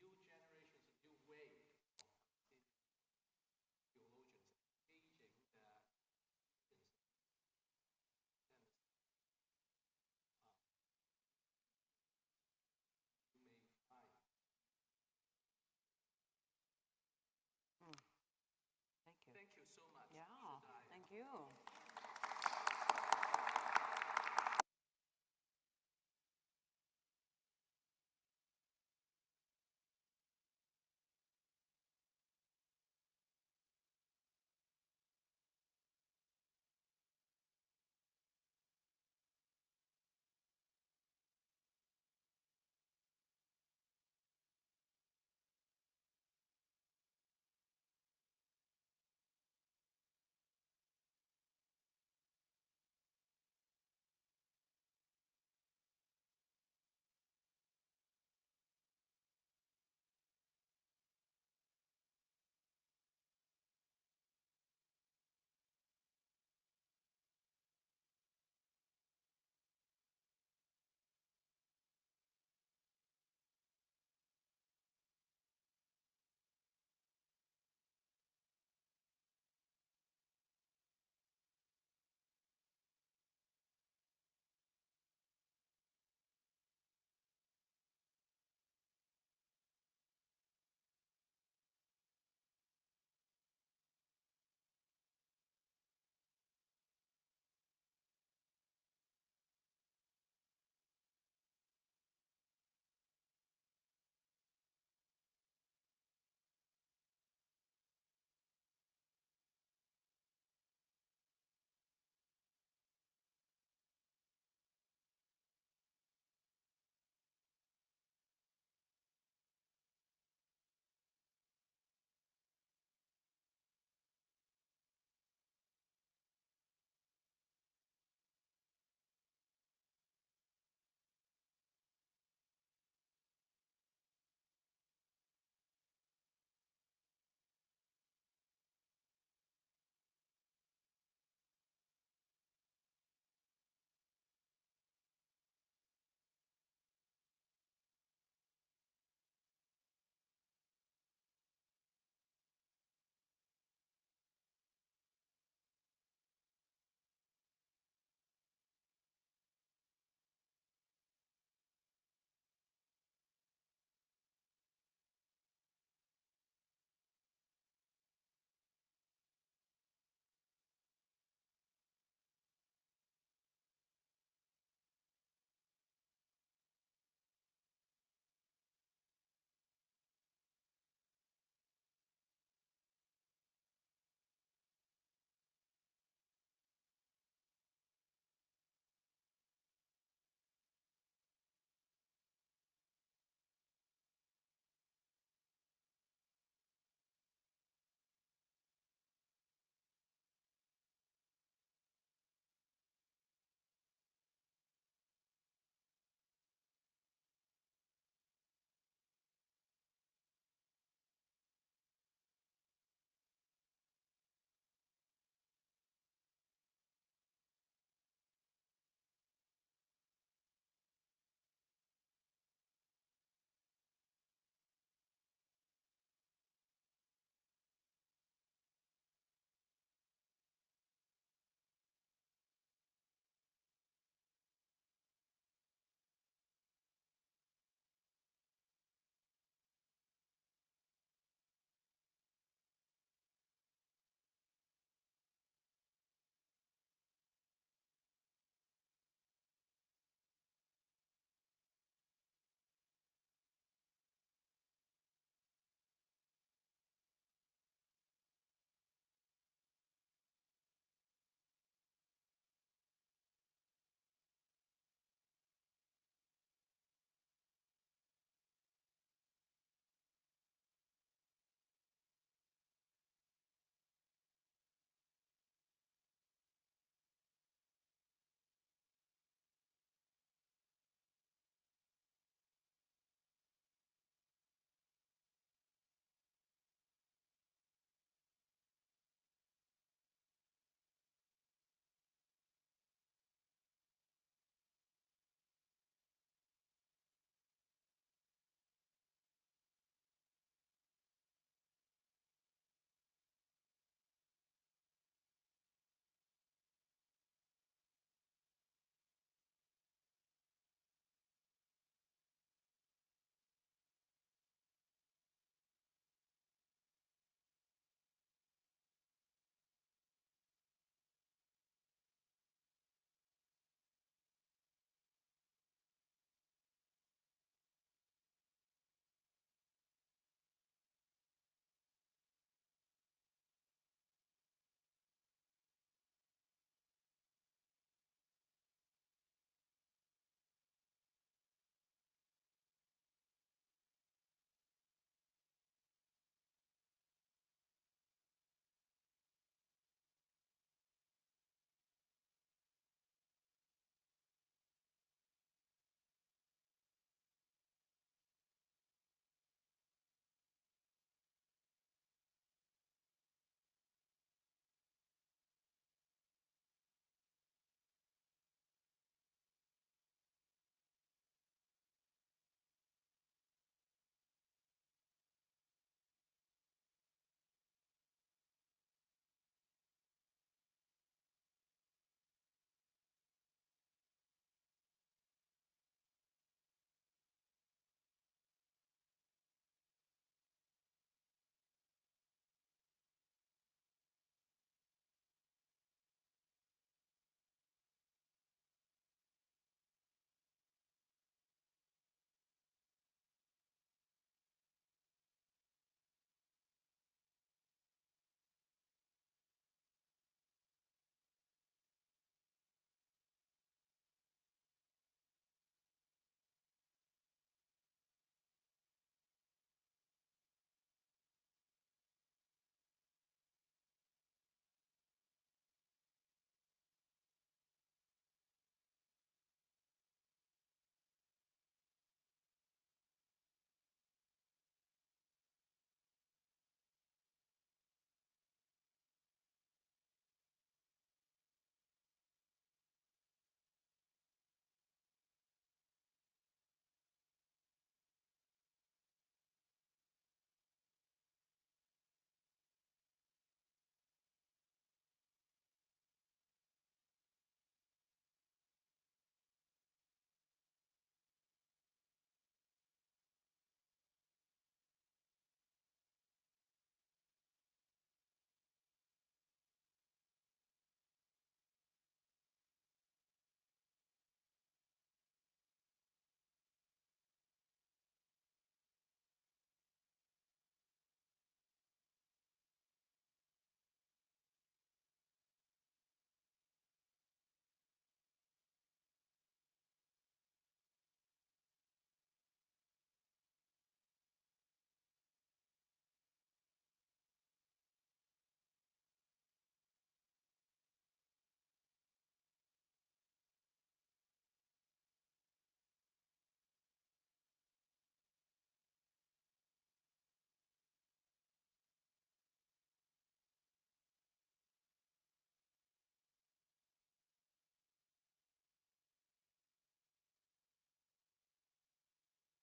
B: new generations, a new wave of theologians engaging that you may find.
A: Thank you.
B: Thank you so much.
A: Yeah,
B: Shadia.
A: thank you.